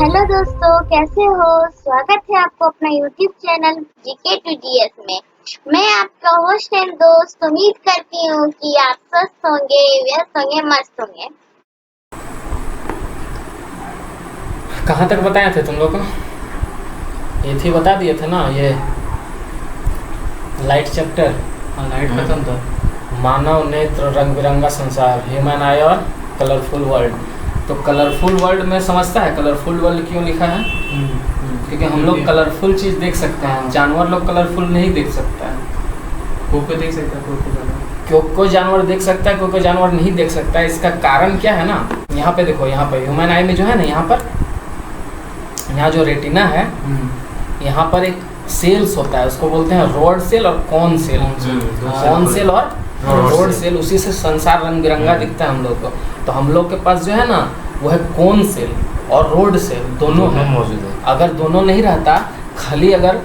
Hello दोस्तों, कैसे हो। स्वागत है आपको अपना यूट्यूब चैनल GK2GS में। मैं आपका होस्ट एंड दोस्त उम्मीद करती हूँ कि आप स्वस्थ होंगे, व्यस्त होंगे, मस्त होंगे। कहाँ तक बताए थे तुम लोग को? ये थी बता दिए थे ना, ये लाइट चैप्टर। लाइट खत्म था। मानव नेत्र, रंग बिरंगा संसार, ह्यूमन आई और कलरफुल वर्ल्ड। तो कलरफुल वर्ल्ड में समझता है कलरफुल वर्ल्ड क्यों लिखा है? क्योंकि हम लोग कलरफुल चीज़ देख सकते हैं, जानवर लोग कलरफुल नहीं देख सकता है। कोको देख सकता है, कोई जानवर देख सकता है, कोई जानवर नहीं देख सकता है। इसका कारण क्या है ना, यहाँ पे देखो, यहाँ पे ह्यूमन आई में जो है ना, यहाँ जो रेटिना है, यहाँ पर एक सेल्स होता है, उसको बोलते हैं रोड सेल और कॉन सेल। कॉन सेल और रोड सेल, उसी से संसार रंग बिरंगा दिखता है हम लोग को। तो हम लोग के पास जो है ना, वो है कॉन सेल और रोड सेल, दोनों मौजूद है। अगर दोनों नहीं रहता, खाली अगर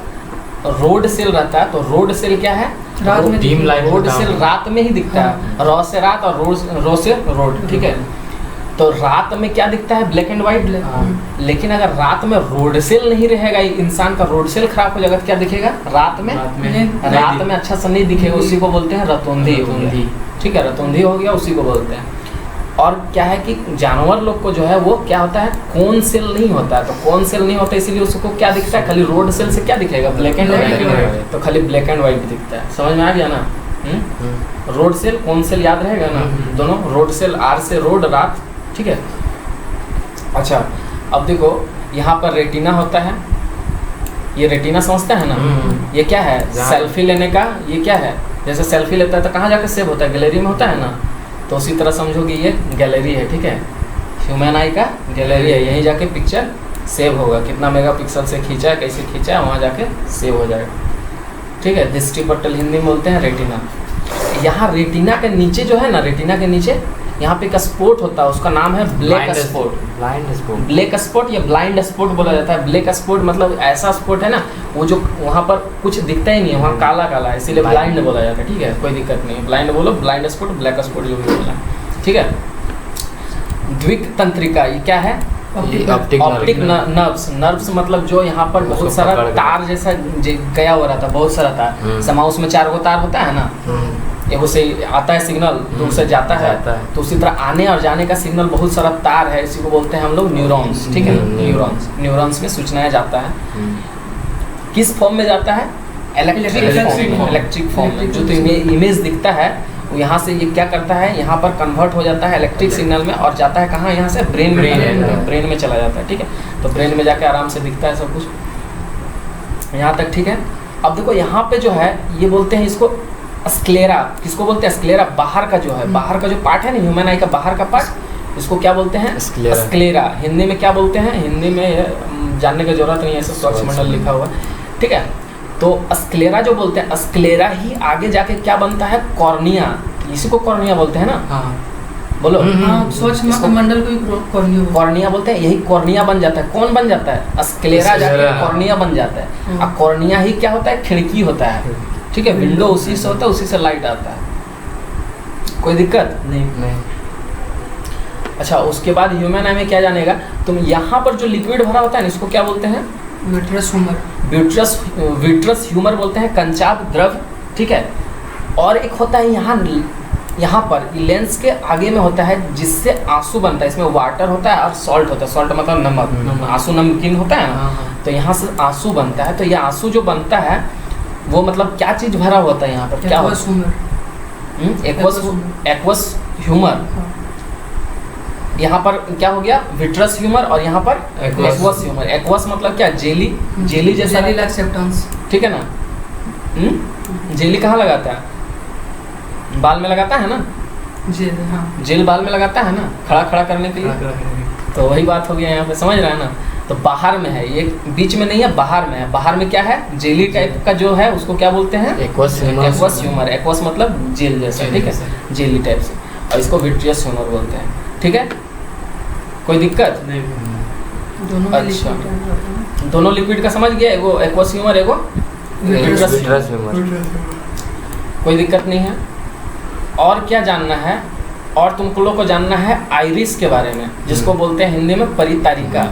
रोड सेल रहता, तो रोड सेल क्या है? रात में डीम लाइट। रोड सेल रात में ही दिखता है, रॉ से रात और रो से रोड, ठीक है। तो रात में क्या दिखता है? Black and white. लेकिन अगर रात में रोड सेल नहीं रहेगा, इंसान का रोड सेल खराब हो जाएगा, तो क्या दिखेगा? रात में अच्छा सा नहीं दिखेगा, उसी को बोलते हैं रतौंधी। ठीक है, रतौंधी हो गया, उसी को बोलते हैं। और क्या है कि जानवर लोग को जो है वो क्या होता है, कौन सेल नहीं होता है। तो कौन सेल नहीं होता, इसीलिए उसको क्या दिखता है? खाली रोड सेल से क्या दिखेगा? Black and white. तो खाली ब्लैक एंड व्हाइट दिखता है। समझ में आ गया ना? रोड सेल कौन सेल याद रहेगा ना? दोनों रोड सेल, आर से रोड, रात, ठीक है। अच्छा, अब देखो यहाँ पर रेटिना होता है, ये रेटिना समझता है ना? ये क्या है? सेल्फी लेने का। ये क्या है? जैसे सेल्फी लेता है तो कहाँ जाकर सेव होता है? गैलरी में होता है ना। तो उसी तरह समझो कि ये गैलरी है, ठीक है। ह्यूमन आई का गैलरी है, यहीं जाके पिक्चर सेव होगा। कितना मेगापिक्सल से खींचा है, कैसे खींचा है, वहाँ जाके सेव हो जाएगा, ठीक है। दृष्टि पटल हिंदी में बोलते हैं रेटिना। यहाँ रेटिना के नीचे जो है ना, रेटिना के नीचे यहाँ पे एक स्पॉट होता है, उसका नाम है ब्लैक स्पॉट। ब्लैक स्पॉट या ब्लाइंड स्पॉट बोला जाता है। ब्लैक स्पॉट मतलब ऐसा स्पॉट है ना, वो जो वहाँ पर कुछ दिखता ही नहीं है, वहाँ काला काला है, इसीलिए ब्लाइंड बोला जाता है, ठीक है। कोई दिक्कत नहीं है, ब्लाइंड बोलो, ब्लाइंड स्पॉट, ब्लैक स्पॉट, जो भी बोला, ठीक है। द्विक तंत्रिका, ये क्या है? ऑप्टिक नर्व्स मतलब जो यहाँ पर बहुत सारा तार जैसा गया हुआ रहता है, बहुत सारा तार। समाउस में 4 तार होता है ना, एगो से आता है सिग्नल, दूर से जाता है। तो उसी तरह आने और जाने का सिग्नल बहुत सारा तार है, इसी को बोलते हैं हम लोग न्यूरॉन्स, ठीक है। न्यूरॉन्स में सूचनाएं जाता है। किस फॉर्म में जाता है? इलेक्ट्रिक फॉर्म में। जो तो इमेज दिखता है, वो यहाँ से ये क्या करता है, यहाँ पर कन्वर्ट हो जाता है इलेक्ट्रिक सिग्नल में, और जाता है कहाँ? यहाँ से ब्रेन में चला जाता है, ठीक है। तो ब्रेन में जाके आराम से दिखता है सब कुछ, यहाँ तक, ठीक है। अब देखो यहाँ पे जो है, ये बोलते हैं इसको स्क्लेरा। किसको बोलते हैं? स्क्लेरा। बाहर का जो है, बाहर का जो पार्ट है ना, ह्यूमन आई का बाहर का पार्ट, इसको क्या बोलते हैं? स्क्लेरा। हिंदी में क्या बोलते हैं? हिंदी में जानने की जरूरत नहीं है, ऐसे स्वच्छमंडल लिखा हुआ है, ठीक है। तो स्क्लेरा जो बोलते हैं, स्क्लेरा ही आगे जाके क्या बनता है? कॉर्निया। इसी को कॉर्निया बोलते हैं ना? बोलो। स्वच्छमंडल को कॉर्निया बोलते हैं। यही कॉर्निया बन जाता है। कौन बन जाता है? स्क्लेरा जाके कॉर्निया बन जाता है। और कॉर्निया ही क्या होता है? खिड़की होता है, ठीक है। विंडो उसी से होता है, उसी से लाइट आता है। कोई दिक्कत नहीं। अच्छा, उसके बाद ह्यूमन आई में क्या जानेगा तुम? यहाँ पर जो लिक्विड भरा होता है ना, इसको क्या बोलते हैं? विट्रस ह्यूमर बोलते हैं, कंचाप द्रव, ठीक है। और एक होता है यहाँ पर लेंस के आगे में होता है, जिससे आंसू बनता है। इसमें वाटर होता है और सॉल्ट होता है। सॉल्ट मतलब नमक, आंसू नमकीन होता है ना, तो यहाँ से आंसू बनता है। तो ये आंसू जो बनता है, वो मतलब क्या चीज भरा होता है यहाँ पर? क्या एक्वस ह्यूमर। यहाँ पर क्या हो गया? विट्रस ह्यूमर, और यहाँ पर एक्वस ह्यूमर। एक्वस मतलब क्या? जेली जैसा, ठीक है ना। जेली कहाँ लगाता है? बाल में लगाता है ना, जेल बाल में लगाता है ना, खड़ा खड़ा करने के लिए। तो वही बात हो गया यहाँ पे, समझ रहा है ना। तो बाहर में है, ये बीच में नहीं है, बाहर में है। बाहर में क्या है? जेली टाइप का जो है, उसको क्या बोलते हैं? Aqueous humour. एक्वस मतलब जेल जैसा, ठीक है, जेली टाइप से। और इसको विट्रियस ह्यूमर बोलते हैं, ठीक है। कोई दिक्कत नहीं? अच्छा, दोनों लिक्विड का समझ गया, एगो एक्वस ह्यूमर, एगो विट्रियस ह्यूमर। कोई दिक्कत नहीं है। और क्या जानना है? और तुमको लोग को जानना है आइरिस के बारे में, जिसको बोलते हैं हिंदी में परितारिका।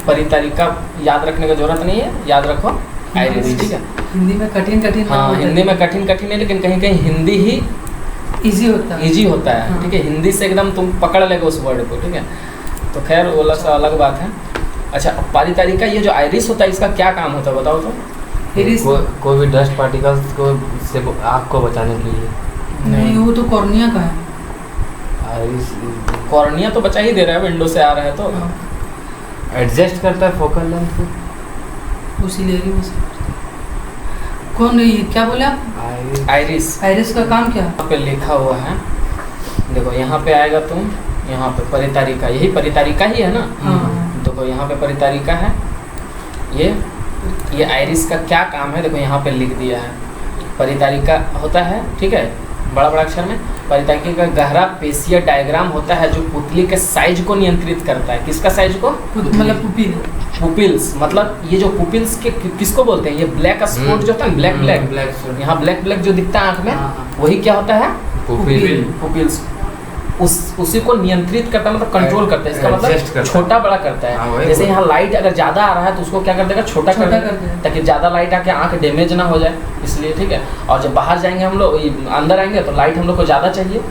परितारिका याद रखने की जरूरत नहीं है, याद रखो आइरिस, ठीक है। हिंदी में कठिन कठिन हाँ, हिंदी में कठिन कठिन है, लेकिन कहीं कहीं हिंदी ही इजी होता है। इजी होता है, हाँ। ठीक है। हिंदी से एकदम तुम पकड़ लेगे उस वर्ड को, ठीक है। तो खैर वो अलग बात है। अच्छा, परितारिका ये जो आइरिस होता है इसका क्या काम होता है बताओ तो? इरिस कोई भी डस्ट पार्टिकल्स को से आँख को बचाने के लिए। नहीं, वो तो कॉर्निया का है। आइरिस कॉर्निया तो बचा ही दे रहा है, विंडो से आ रहा है तो। हाँ, एडजस्ट करता है फोकल लेंथ को। वो सिलेरी में से कौन ये क्या बोले आप? आइरिस आइरिस का काम क्या है? यहाँ पे लिखा हुआ है, देखो यहाँ पे आएगा तुम, यहाँ पे परितारिका, यही परितारिका ही है ना। हाँ। देखो यहाँ पे परितारिका है, ये आइरिस का क्या काम है देखो यहाँ पे लिख दिया है। परितारिका होता है, ठीक है, बड़ा बड़ा अक्षर में। परितारिका का गहरा पेशीय डायग्राम होता है जो पुतली के साइज को नियंत्रित करता है। किसका साइज को? मतलब पुपिल। पुपिल्स, मतलब ये जो पुपिल्स के किसको बोलते हैं? ये ब्लैक स्पॉट जो होता है, ब्लैक ब्लैक, यहाँ ब्लैक ब्लैक जो दिखता है आँख में, वही क्या होता है? पुपिल्स। उसी को नियंत्रित करता है, मतलब कंट्रोल करता है। इसका मतलब छोटा बड़ा करता है। जैसे यहाँ लाइट अगर ज़्यादा आ रहा है तो उसको क्या कर देगा? छोटा कर देगा, ताकि ज़्यादा लाइट आके आँख डैमेज ना हो जाए, इसलिए, ठीक है। और जब बाहर जाएंगे हम लोग, अंदर आएंगे तो लाइट हम लोग को ज़्यादा चाहिए,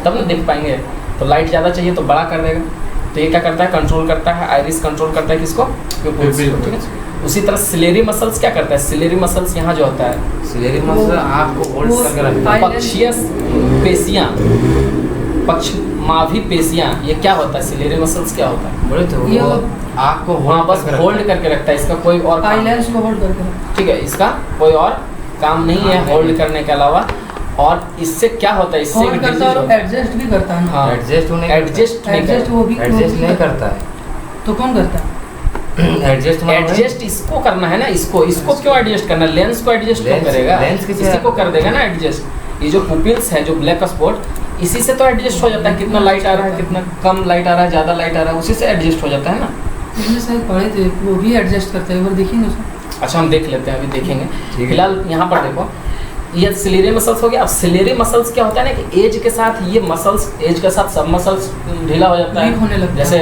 तब ना देख पाएंगे। तो लाइट ज़्यादा चाहिए तो बड़ा कर देगा। तो ये क्या करता है? कंट्रोल करता है। आइरिस कंट्रोल करता है किसको? ठीक है। उसी तरह सिलेरी मसल्स क्या करता है? सिलेरी मसल्स यहाँ जो होता है, सिलेरी मसल आँख को होल्ड करके रखता है। पक्षीय पेशियाँ, पक्षमाभी पेशियाँ, ये क्या होता है? सिलेरी मसल्स क्या होता है? बोले तो ये वो आँख को वहाँ बस होल्ड करके रखता है, इसका कोई और काम, आईलेंस को होल्ड करके रखता ठीक है, इसका कोई और काम नहीं है होल्ड करने के अलावा। और इससे क्या होता है? है। इससे होल्ड करता है और एडजस्ट भी करता है ना। हाँ, एडजस्ट होने एडजस्ट वो भी नहीं करता है। तो कौन करता है? एडजस्ट इसको करना है ना, इसको क्यों एडजस्ट करना? लेंस को एडजस्ट क्यों करेगा? इसी को कर देगा ना एडजस्ट। ये जो पुपिल्स है, जो ब्लैक स्पॉट, इसी से तो एडजस्ट हो जाता है। कितना लाइट आ रहा है, कितना कम लाइट आ रहा है, ज़्यादा लाइट आ रहा है, उसी से एडजस्ट हो जाता है ना। इसमें शायद पढ़े थे, वो भी एडजस्ट करता है। एक बार देखिए ना उसमें। अच्छा, हम देख लेते हैं, अभी देखेंगे। ठीक है। फिलहाल यहाँ पर देखो, ये सिलेरी मसल्स हो गया। अब सिलेरी मसल्स क्या होता है ना कि एज के साथ ये मसल्स, एज के साथ सब मसल्स ढीला हो जाता वीक होने है। लगता है। जैसे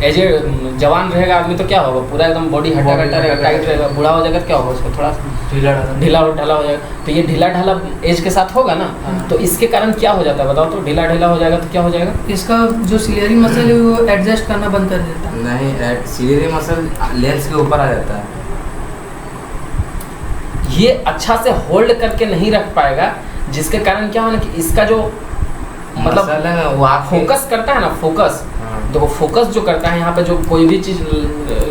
एज जवान रहेगा आदमी तो क्या होगा? पूरा एकदम बॉडी हटा रहेगा, टाइट रहेगा। बूढ़ा हो जाएगा तो क्या होगा? उसको थोड़ा ढीला ढाला हो जाएगा। तो ये ढीला ढाला एज के साथ होगा ना, तो इसके कारण क्या हो जाता है बताओ तो? ढीला ढीला हो जाएगा तो क्या हो जाएगा? इसका जो सिलेरी मसल है वो एडजस्ट करना बंद कर देता है। नहीं, सिलेरी मसल लेंस के ऊपर आ जाता है। ये अच्छा से होल्ड करके नहीं रख पाएगा, जिसके कारण क्या होना कि इसका जो मतलब मसल है ना, वो फोकस करता है ना, फोकस, देखो फोकस जो करता है यहाँ पे, जो कोई भी चीज,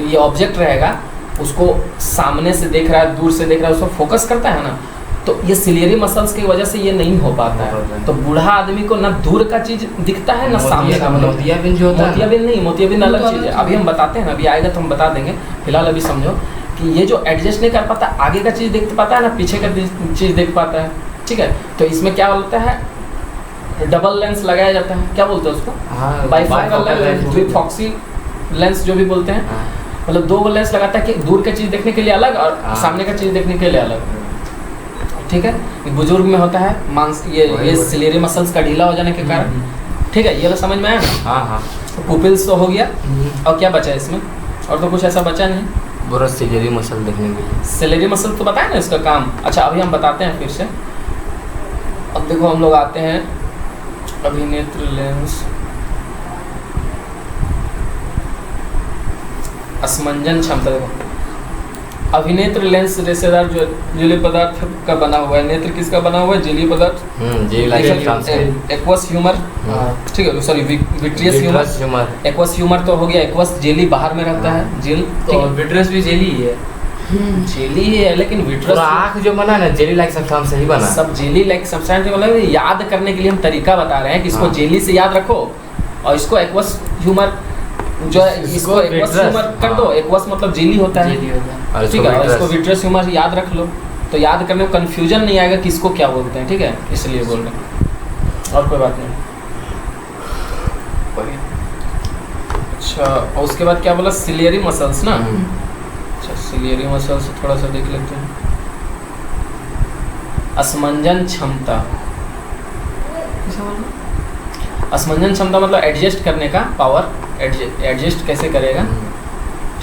ये ऑब्जेक्ट रहेगा, उसको सामने से देख रहा है, दूर से देख रहा है, उसको फोकस करता है ना। तो ये सिलेरी मसल्स की वजह से ये नहीं हो पाता है। तो बूढ़ा आदमी को ना दूर का चीज दिखता है ना सामने का। मतलब मोतियाबिंद जो होता है, मोतियाबिंद नहीं, मोतियाबिंद अलग चीज है। अभी हम बताते हैं ना, अभी आएगा तो हम बता देंगे। फिलहाल अभी समझो कि ये जो एडजस्ट नहीं कर पाता, आगे का चीज देख पाता है ना, पीछे का चीज देख पाता है, ठीक है। तो इसमें क्या होता है? डबल लेंस लगाया जाता है। क्या बोलते हैं उसको? बाइफोकल लेंस, द्विफॉक्सी लेंस जो भी बोलते हैं। मतलब दो लेंस लगाता है कि दूर का चीज देखने के लिए अलग और सामने का चीज देखने के लिए अलग, ठीक है। बुजुर्ग में होता है मांस, ये सिलेरी मसल्स का ढीला हो जाने के कारण, ठीक है। ये तो समझ में आया ना? हाँ। पुपिल्स तो हो गया, और क्या बचा इसमें? और तो कुछ ऐसा बचा नहीं। पूरा सिलेरी मसल देखने के लिए। सिलेरी मसल तो बताया ना इसका काम। अच्छा, अभी हम बताते हैं फिर से। अब देखो हम लोग आते हैं अभिनेत्र लेंस, असमंजन क्षमता। देखो अभिनेत्र लेंस रेशेदार जो जलीय पदार्थ का बना हुआ है। नेत्र किसका बना हुआ है? जलीय पदार्थ, एक्वस ह्यूमर, ठीक है, sorry vitreous humour. Aqueous humour तो हो गया, एक्वस जेली बाहर में रहता है, जेल। तो विट्रस भी जेली ही है। जेली है, लेकिन विट्रस आँख जो बना ना जेली लाइक सब्सटेंस से ही बना। सब जेली लाइक सब्सटेंस, मतलब याद करने के लिए हम तरीका बता रहे हैं कि इसको जेली से याद रखो, और इसको एक्वस ह्यूमर जो है, इसको एक्वस ह्यूमर कर दो। एक्वस मतलब जेली होता है, ठीक है। और इसको विट्रस ह्यूमर याद रख लो, तो याद करने में कंफ्यूजन नहीं आएगा कि इसको क्या बोलते हैं, ठीक है, इसलिए बोल रहे हैं, और कोई बात नहीं। अच्छा, और उसके बाद क्या बोला? सिलियरी मसल्स ना। अच्छा, सिलियरी मसल्स थोड़ा सा देख लेते हैं। असमंजन क्षमता, असमंजन क्षमता मतलब एडजस्ट करने का पावर, एडजस्ट कैसे करेगा,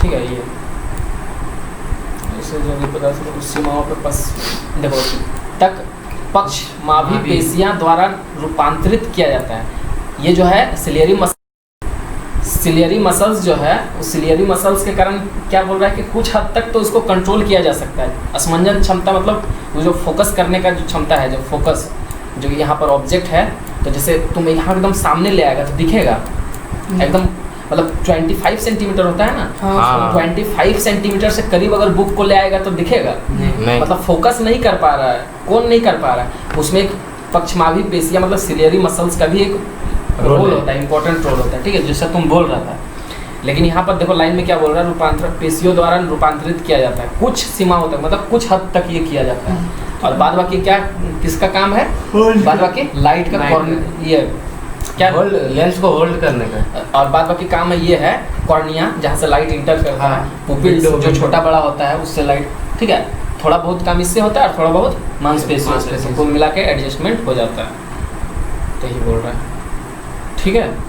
ठीक है। ये इसे जो भी पता चले उस सीमाओं पर बस देखो तक पक्ष माभी पेशियां द्वारा रूपांतरित किया जाता है। ये जो है सिलियरी मसल्स जो है, उस सिलियरी मसल्स के कारण क्या बोल रहा है कि कुछ हद तक तो उसको कंट्रोल किया जा सकता है। असमंजन क्षमता मतलब वो जो फोकस करने का जो क्षमता है, जो फोकस जो यहाँ पर ऑब्जेक्ट है, तो जैसे तुम यहाँ एकदम सामने ले आएगा तो दिखेगा एकदम, मतलब 25 सेंटीमीटर होता है ना, हाँ। 25 सेंटीमीटर से करीब अगर बुक को ले आएगा तो दिखेगा नहीं। मतलब फोकस नहीं कर पा रहा है। कौन नहीं कर पा रहा है? उसमें एक पक्षमाभी पेशियां मतलब सिलियरी मसल्स का भी एक रोल होता है, इंपॉर्टेंट रोल होता है, ठीक है, जैसा तुम बोल रहा था। लेकिन यहाँ पर देखो लाइन में क्या बोल रहा है, रूपांतरण पेशियों द्वारा रूपांतरित किया जाता है कुछ सीमाओं तक, मतलब कुछ हद तक ये किया जाता है। और बाद बाकी क्या किसका काम है? बाद बाकी लाइट का ये क्या होल्ड, लेंस को होल्ड करने का। और बाद बाकी काम है ये है कॉर्निया, जहाँ से लाइट इंटर करता है, पुपिल जो छोटा बड़ा होता है उससे लाइट, ठीक है। थोड़ा बहुत काम इससे होता है और थोड़ा बहुत मांसपेशियों से, कुल मिला के एडजस्टमेंट हो जाता है। तो यही बोल रहा है, ठीक है।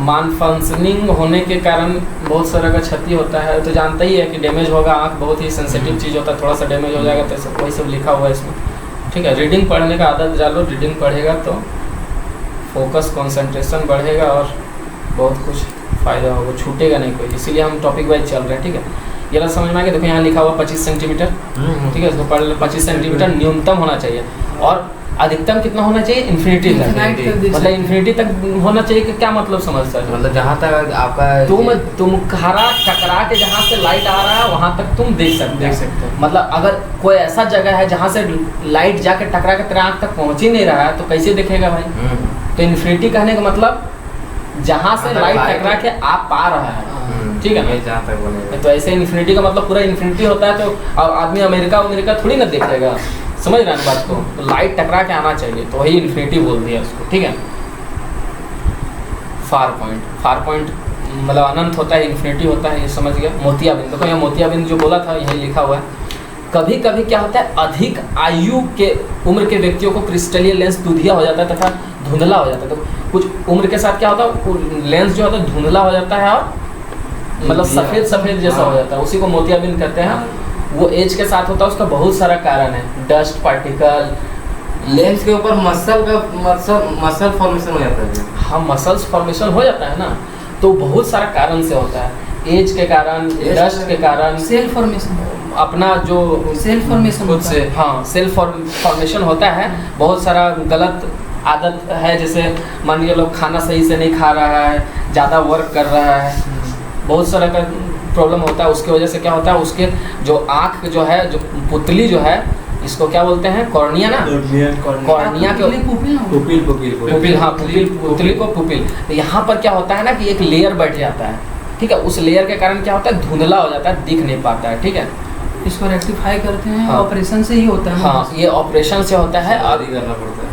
मान फंक्शनिंग होने के कारण बहुत सारा का क्षति होता है, तो जानता ही है कि डैमेज होगा, आँख बहुत ही सेंसिटिव चीज़ होता है, थोड़ा सा डैमेज हो जाएगा तो सब वही सब लिखा हुआ है इसमें, ठीक है। रीडिंग पढ़ने का आदत डालो, रीडिंग पढ़ेगा तो फोकस कंसंट्रेशन बढ़ेगा और बहुत कुछ फ़ायदा होगा, छूटेगा नहीं कोई, इसीलिए हम टॉपिक वाइज चल रहे हैं, ठीक है। ये समझ में आ गया? देखो यहाँ लिखा हुआ 25 सेंटीमीटर, ठीक है, इसको पढ़ लो। 25 सेंटीमीटर न्यूनतम होना चाहिए और अधिकतम कितना होना चाहिए? इन्फिनिटी तक, मतलब इन्फिनिटी तक होना चाहिए कि क्या मतलब समझता है? मतलब जहाँ तक आपका तुम टकरा के जहाँ से लाइट आ रहा है वहाँ तक तुम देख सकते हो। मतलब अगर कोई ऐसा जगह है जहाँ से लाइट जाके टकरा के तेरे आँख तक पहुँच ही नहीं रहा है तो कैसे देखेगा भाई? तो इन्फिनिटी कहने का मतलब जहाँ से लाइट टकरा के आ पा रहा है, ठीक है ना? जहाँ तक बोलेगा तो ऐसे इन्फिनिटी का मतलब पूरा इन्फिनिटी होता है, तो आदमी अमेरिका थोड़ी ना देखेगा, समझ रहे हैं बात को? तो लाइट टकरा के आना चाहिए, तो वही इन्फिनिटी बोल दिया उसको, ठीक है। फार पॉइंट मतलब अनंत होता है, इन्फिनिटी होता है, ये समझ गया। मोतियाबिंद, देखो यहाँ मोतियाबिंद जो बोला था यही लिखा हुआ है। कभी कभी क्या होता है, अधिक आयु के उम्र के व्यक्तियों को क्रिस्टलीय लेंस दुधिया हो जाता है तथा धुंधला हो जाता है। तो कुछ उम्र के साथ क्या होता है, लेंस जो होता है धुंधला हो जाता है और मतलब सफ़ेद जैसा हो जाता है, उसी को मोतियाबिंद कहते हैं। वो एज के साथ होता है, उसका बहुत सारा कारण है, डस्ट पार्टिकल, लेंस के ऊपर मसल फॉर्मेशन हो जाता है। हाँ, मसल्स फॉर्मेशन हो जाता है ना, तो बहुत सारा कारण से होता है, एज के कारण, डस्ट के कारण, सेल फॉर्मेशन, अपना जो सेल फॉर्मेशन खुद से, हाँ, सेल फॉर्मेशन होता है। बहुत सारा गलत आदत है, जैसे मान लीजिए लोग खाना सही से नहीं खा रहा है, ज़्यादा वर्क कर रहा है, बहुत सारा का प्रॉब्लम होता है। उसकी वजह से क्या होता है, उसके जो आँख जो है, जो पुतली जो है, इसको क्या बोलते हैं? कॉर्निया ना, कॉर्निया के पुपिल, हाँ पुतली को पुपिल। तो यहाँ पर क्या होता है ना कि एक लेयर बैठ जाता है, ठीक है। उस लेयर के कारण क्या होता है, धुंधला हो जाता है, दिख नहीं पाता है, ठीक है। इसको रेक्टिफाई करते हैं, हाँ। ऑपरेशन से ही होता है। हाँ, ये ऑपरेशन से होता है। और करना पड़ता है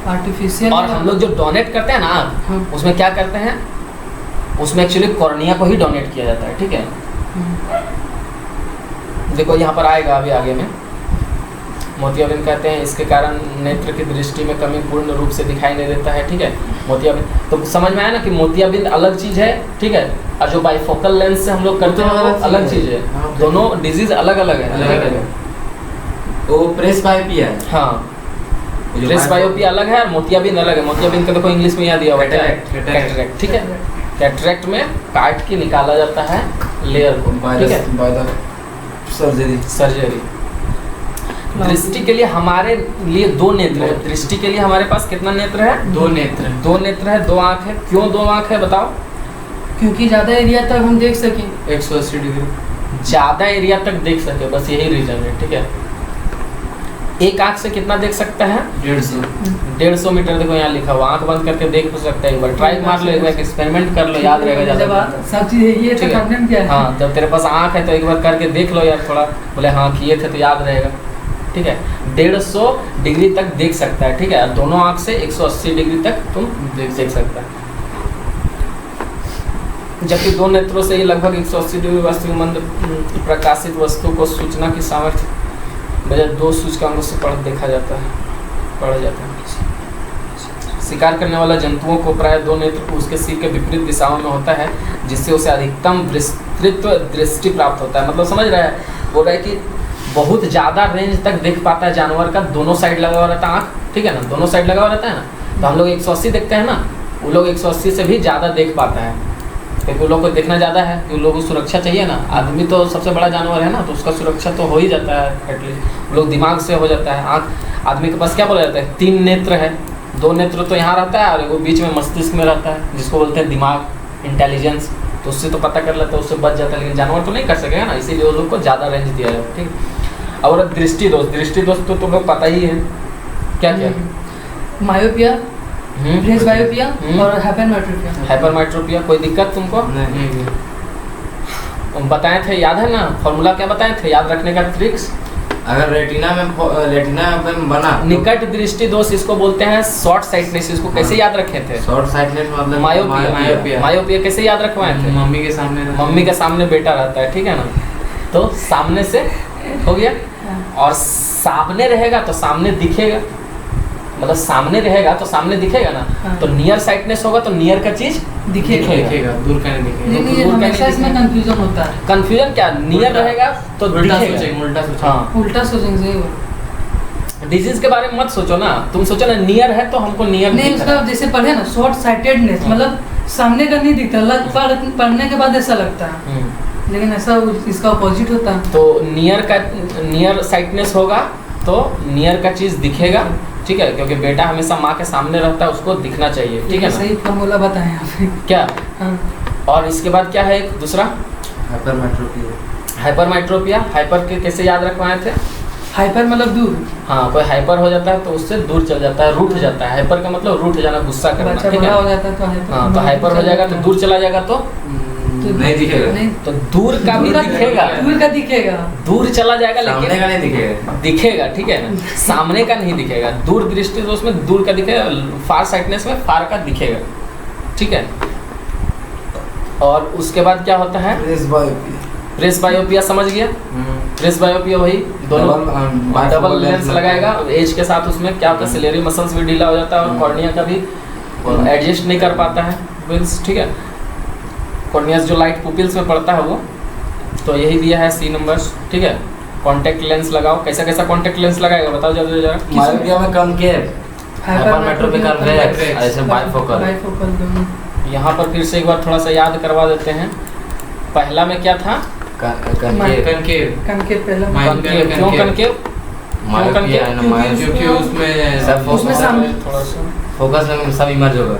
आर्टिफिशियल। और हम लोग जो डोनेट करते हैं ना, हाँ। उसमें क्या करते हैं, उसमें एक्चुअली कॉर्निया को ही डोनेट किया जाता है, ठीक है। देखो यहाँ पर आएगा अभी आगे में, मोतियाबिंद कहते हैं इसके कारण नेत्र की दृष्टि में कमी पूर्ण रूप से दिखाई नहीं देता है, ठीक है। मोतियाबिंद तो समझ में आया ना कि मोतियाबिंद अलग चीज़ है, ठीक है, और जो बाइफोकल लेंस से हम लोग करते हैं वो अलग चीज़ है। दोनों डिजीज अलग अलग है। वो प्रेस बायोपिया है। हाँ, प्रेस बायोपिया अलग है और मोतियाबिंद अलग है। मोतियाबिंद का देखो इंग्लिश में याद दिया हुआ है कैटरेक्ट, ठीक है। कैटरेक्ट में काट के निकाला जाता है लेयर को, ठीक है, सर्जरी। दृष्टि के लिए हमारे लिए दो नेत्र है। दृष्टि के लिए हमारे पास कितना नेत्र है? दो नेत्र है, दो आँख है। क्यों दो आँख है बताओ? क्योंकि ज़्यादा एरिया तक हम देख सकें, 180 डिग्री ज़्यादा एरिया तक देख सके, बस यही रीजन है, ठीक है। एक आँख से कितना देख सकता है? 150 मीटर। देखो यहाँ लिखा हुआ, आँख बंद करके देख तो सकता है, एक बार ट्राई मार लो, एक बार एक्सपेरिमेंट कर लो, याद रहेगा ज़्यादा। सब चीज़ ये तो करने में क्या है? हाँ, जब तेरे पास आँख है तो एक बार करके देख लो यार, थोड़ा बोले हाँ किए थे तो याद रहेगा, ठीक है। 150 डिग्री तक देख सकता है, ठीक है। दोनों आँख से 180 डिग्री तक तुम देख सकता है, जबकि दो नेत्रों से ये लगभग 180 डिग्री वास्तविक प्रकाशित वस्तु को सूचना की सामर्थ्य बजाय दो सूचकांकों से पढ़ा जाता है। शिकार करने वाला जंतुओं को प्राय दो नेत्र उसके सिर के विपरीत दिशाओं में होता है, जिससे उसे अधिकतम विस्तृत दृष्टि प्राप्त होता है। मतलब समझ रहा है, बोल रहा है कि बहुत ज़्यादा रेंज तक देख पाता है जानवर का, दोनों साइड लगा हुआ रहता है आँख, ठीक है ना, दोनों साइड लगा हुआ रहता है ना। तो हम लोग 180 देखते हैं ना, वो लोग 180 से भी ज़्यादा देख पाता है, क्योंकि वो लोग को देखना ज़्यादा है, उन लोगों को सुरक्षा चाहिए ना। आदमी तो सबसे बड़ा जानवर है ना, तो उसका सुरक्षा तो हो ही जाता है एटलीस्ट, लोग दिमाग से हो जाता है। आँख आदमी के पास क्या बोला जाता है, 3 नेत्र है, 2 नेत्र तो यहाँ रहता है और वो बीच में मस्तिष्क में रहता है, जिसको बोलते हैं दिमाग, इंटेलिजेंस। तो उससे तो पता कर लेता है, उससे बच जाता है, लेकिन जानवर तो नहीं कर सकेगा ना, इसीलिए वो लोग को ज़्यादा रेंज दिया जाता है, ठीक। और दृष्टि दोष तो तुम्हें पता ही है क्या क्या, मायोपिया, प्रेसबायोपिया और हाइपरमेट्रोपिया। हाइपरमेट्रोपिया। कोई दिक्कत तुमको? नहीं। बताए थे, याद है ना फॉर्मूला, क्या बताए थे याद रखने का ट्रिक्स? अगर रेटिना में बना निकट दृष्टि दोष इसको बोलते हैं, शॉर्ट साइटनेस। इसको कैसे याद रखे थे? शॉर्ट साइटनेस मतलब मायोपिया। मायोपिया कैसे याद रखवाए थे? मम्मी के सामने बेटा रहता है, ठीक है ना, तो सामने से हो गया। और सामने रहेगा तो सामने दिखेगा, मतलब सामने रहेगा तो सामने दिखेगा ना। हाँ। तो नियर साइटनेस होगा तो नियर का चीज दिखेगा, दूर का नहीं दिखेगा। लेकिन ये हमेशा इसमें कंफ्यूजन होता है। कंफ्यूजन क्या, नियर रहेगा तो उल्टा दिखेगा। सोचेंगे, उल्टा सोचेंगे। हाँ, उल्टा सोचेंगे वो। डिजीज के बारे में मत सोचो ना, तुम सोचो ना नियर है तो हमको नियर नहीं, उसका जैसे पढ़े ना शॉर्ट साइटेडनेस, मतलब सामने का नहीं दिखता, पढ़ने के बाद ऐसा लगता है, लेकिन ऐसा इसका अपोजिट होता है। तो नियर साइटनेस होगा तो नियर का चीज दिखेगा, ठीक है, क्योंकि बेटा हमेशा माँ के सामने रहता है, उसको दिखना चाहिए, ठीक है ना। सही फॉर्मूला बताएं आप। क्या? हाँ। और इसके बाद क्या है एक दूसरा? हाइपरमेट्रोपिया। हाइपरमेट्रोपिया। हाइपर के कैसे याद रखवाए थे? हाइपर मतलब दूर। हाँ, कोई हाइपर हो जाता है तो उससे दूर चल जाता है, रूठ जाता है। हाइपर का मतलब रूठ जाना, गुस्सा करना, बच्चा ठीक बड़ा हो है। जाता है तो हाइपर। हाँ, तो हाइपर हो जाएगा तो दूर चला जाएगा तो नहीं दिखेगा। नहीं, तो दूर का भी दिखेगा, दूर का दिखेगा, दूर चला जाएगा सामने लेकिन का नहीं दिखेगा। दिखेगा, ठीक है ना, सामने का नहीं दिखेगा। दूर दृष्टि दोष में दूर का दिखेगा, फार साइटनेस में फार का दिखेगा, ठीक है। और उसके बाद क्या होता है? प्रेस बायोपिया। समझ गया? प्रेस बायोपिया वही दोनों डबल लेंस लगाएगा, एज के साथ उसमें क्या होता है, सिलेरी मसल्स भी ढीला हो जाता है और कॉर्निया का भी एडजस्ट नहीं कर पाता है, ठीक है। कॉर्निया जो लाइट पुपिल्स में पड़ता है वो, तो यही दिया है सी नंबर्स, ठीक है। कॉन्टेक्ट लेंस लगाओ। कैसा कैसा कॉन्टेक्ट लेंस लगाएगा बताओ जल्दी जरा। मायोपिया में कॉन्केव, हाइपरमेट्रोपिया कन्वेक्स, ऐसे बाइफोकल। बाइफोकल दोनों। यहाँ पर फिर से एक बार थोड़ा सा याद करवा देते हैं। पहला में क्या था? कनकेव। कनकेव पहला। कनकेव। क्यों कनकेव? मायोपिया है ना, मायोपिया क्योंकि उसमें सब उसमें सामने थोड़ा सा फोकस में सब इमर्ज होगा।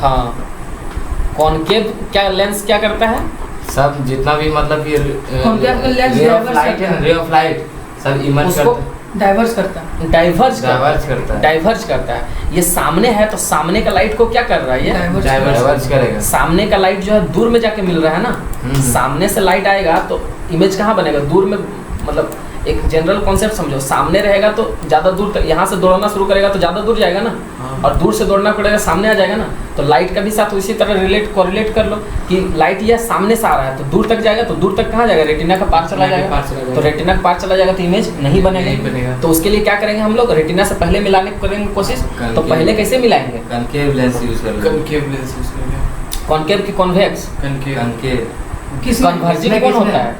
हाँ, कॉनकेव क्या लेंस क्या करता है? सब जितना भी मतलब ये कॉन्केव का lens ray of diverse light है, करता है। रे ऑफ लाइट सब इमर्ज उसको करता है, डाइवर्स करता है। डाइवर्ज करता है। डाइवर्ज करता है। ये सामने है तो सामने का लाइट को क्या कर रहा है? ये डाइवर्ज करेगा। सामने का लाइट जो है दूर में जाके मिल रहा है ना। सामने से लाइट आएगा तो इमेज कहाँ बनेगा? दूर में। मतलब एक जनरल कॉन्सेप्ट समझो, सामने रहेगा तो ज़्यादा दूर तक, यहाँ से दौड़ना शुरू करेगा तो ज़्यादा दूर जाएगा ना, और दूर से दौड़ना पड़ेगा सामने आ जाएगा ना। तो लाइट का भी साथ उसी तरह कोरिलेट कर लो कि लाइट यह सामने से आ रहा है तो दूर तक जाएगा, तो दूर तक कहाँ जाएगा? रेटिना का पार चला जाएगा। तो रेटिना का पार चला जाएगा तो इमेज नहीं बनेगा। तो उसके लिए क्या करेंगे हम लोग? रेटिना से पहले मिलाने की करेंगे कोशिश। तो पहले कैसे मिलाएंगे? कनकेव लेंस यूज करेंगे। कॉनकेव की कॉन्वेक्स? कनकेव। कन्वर्जिंग कौन होता है?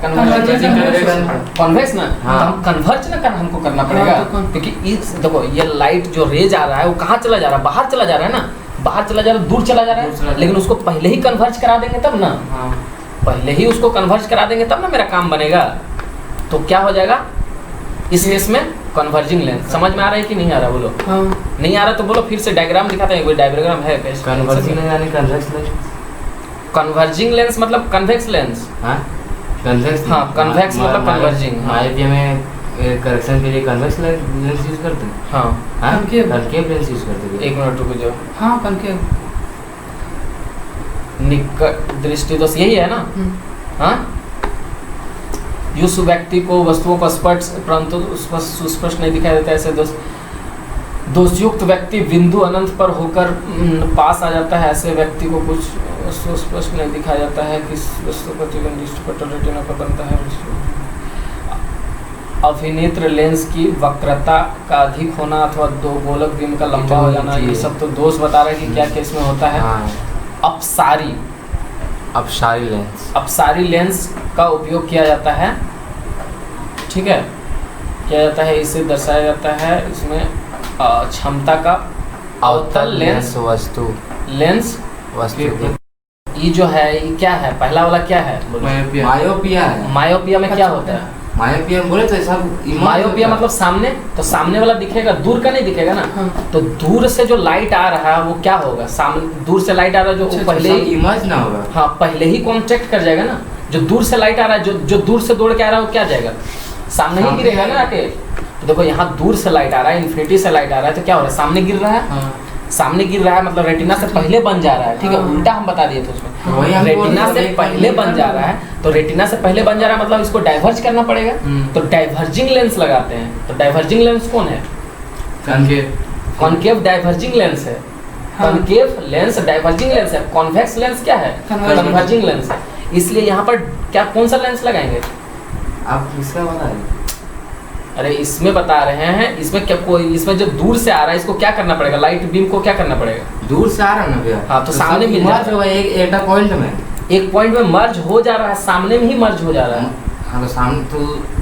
कन्वेक्स ना। हाँ। तो हम कन्वर्ज ना हमको करना पड़ेगा, हाँ, तो क्योंकि इस देखो ये लाइट जो रेज आ रहा है वो कहाँ चला जा रहा है? बाहर चला जा रहा है ना, बाहर चला जा रहा है, दूर चला जा रहा है। लेकिन उसको पहले ही कन्वर्ज करा देंगे तब ना, पहले ही उसको कन्वर्ज करा देंगे तब ना मेरा काम बनेगा। तो क्या हो जाएगा इस केस में? Converging lens. समझ में आ रहा है कि नहीं आ रहा? बोलो। हाँ। नहीं आ रहा तो बोलो, फिर से डायग्राम दिखाते हैं। कोई डायग्राम है? कन्वर्जिंग यानी कन्वेक्स लेंस। कन्वर्जिंग लेंस मतलब कन्वेक्स लेंस। हाँ, कन्वेक्स। हाँ, कन्वेक्स मतलब कन्वर्जिंग। मायोपिया में करेक्शन के लिए कन्वेक्स लेंस यूज करते हैं। हाँ, कनकेव। कनकेव लेंस यूज करते हैं। एक मिनट रुको जो हाँ, कनकेव। निकट दृष्टि दोष यही है ना। हाँ, उस व्यक्ति को वस्तुओं को स्पष्ट परंतु सुस्पष्ट नहीं दिखाई देता, ऐसे दोषयुक्त व्यक्ति बिंदु अनंत पर होकर पास आ जाता है। ऐसे व्यक्ति को कुछ सुस्पष्ट नहीं दिखाया जाता है कि वस्तु प्रतिबिंब पटल रेटिना पर बनता है। अभिनेत्र लेंस की वक्रता का अधिक होना अथवा दो गोलक बीम का लंबा हो जाना, ये सब तो दोस्त बता रहे हैं कि क्या केस में होता है। हाँ, अपसारी अपसारी लेंस। अपसारी लेंस का उपयोग किया जाता है, ठीक है, किया जाता है। इसे दर्शाया जाता है इसमें क्षमता का अवतल लेंस वस्तु वस्तु। ये जो है ये क्या है, पहला वाला क्या है? मायोपिया है। मायोपिया में क्या होता है? मायोपिया में बोले तो सब मायोपिया मतलब सामने, तो सामने वाला दिखेगा, दूर का नहीं दिखेगा ना। हाँ। तो दूर से जो लाइट आ रहा है वो क्या होगा, सामने दूर से लाइट आ रहा है जो पहले ही इमेज ना होगा। हाँ पहले ही कांटेक्ट कर जाएगा ना। जो दूर से लाइट आ रहा है, जो दूर से दौड़ के आ रहा है वो क्या जाएगा, सामने ही गिरेगा ना आके। तो देखो यहाँ दूर से लाइट आ रहा है, इन्फिनिटी से लाइट आ रहा है, तो क्या हो रहा है, सामने गिर रहा है। हाँ। सामने गिर रहा है मतलब रेटिना से पहले बन जा रहा है, ठीक है। हाँ। उल्टा हम बता दिए थे उसमें, वही हम रेटिना बोल से रहे हैं, पहले बन जा रहा है, तो रेटिना से पहले बन जा रहा है मतलब इसको डाइवर्ज करना पड़ेगा। तो डाइवर्जिंग लेंस लगाते हैं। तो डाइवर्जिंग लेंस कौन है? कॉनकेव डाइवर्जिंग लेंस है। हाँ। कॉनकेव लेंस डाइवर्जिंग लेंस है। कॉन्वेक्स लेंस क्या है? कन्वर्जिंग लेंस है। इसलिए यहाँ पर क्या कौन सा लेंस लगाएंगे आप किसका बता रहे? अरे इसमें बता रहे हैं, इसमें क्या कोई, इसमें जो दूर से आ रहा है इसको क्या करना पड़ेगा, लाइट बीम को क्या करना पड़ेगा? दूर से आ रहा है ना भैया। हाँ, तो सामने मिल जा रहा है। एक पॉइंट में, एक पॉइंट में मर्ज हो जा रहा है, सामने में ही मर्ज हो जा रहा है। हाँ तो सामने तो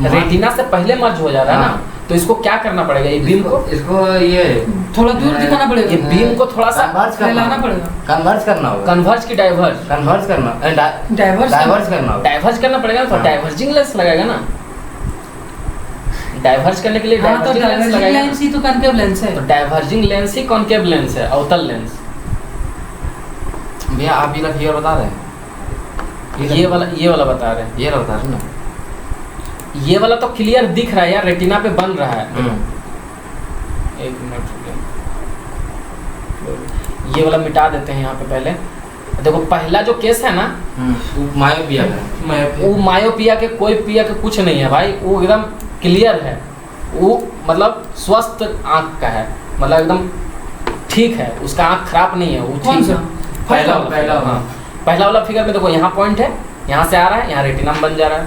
रेटिना से पहले मर्ज हो जा रहा है ना। हाँ। तो इसको क्या करना पड़ेगा, ये बीम को, इसको ये थोड़ा दूर दिखाना ये पड़ेगा, बीम को थोड़ा सा फैलाना पड़ेगा। कन्वर्ज करना होगा। कन्वर्ज की डाइवर्ज, कन्वर्ज करना डाइवर्स डाइवर्ज करना होगा। डाइवर्ज करना पड़ेगा ना। तो हाँ। डाइवर्जिंग लेंस लगाएगा ना, डाइवर्ज करने के लिए हाँ, तो डाइवर्जिंग लेंस डाइवर्जिंग लगाएगा। लेंस ही तो कॉनकेव लेंस है। तो डाइवर्जिंग लेंस ही कॉनकेव लेंस है, अवतल लेंस। भैया आप ये फिगर बता रहे हैं? ये वाला बता रहे हैं। ये बता रहे हैं ना। ये वाला तो क्लियर दिख रहा है यार, रेटिना पे बन रहा है। एक मिनट रुकिए, ये वाला मिटा देते हैं यहाँ पे पहले। देखो पहला जो केस है ना, मायोपिया है। वो मायोपिया के कोई पिया के कुछ नहीं है भाई, वो एकदम क्लियर है। वो मतलब स्वस्थ आँख का है, मतलब एकदम ठीक है, उसका आँख खराब नहीं है, वो कौन ठीक सा? है। पहला हाँ, पहला वाला फिगर में देखो यहाँ पॉइंट है, यहाँ से आ रहा है, यहाँ रेटिना में बन जा रहा है,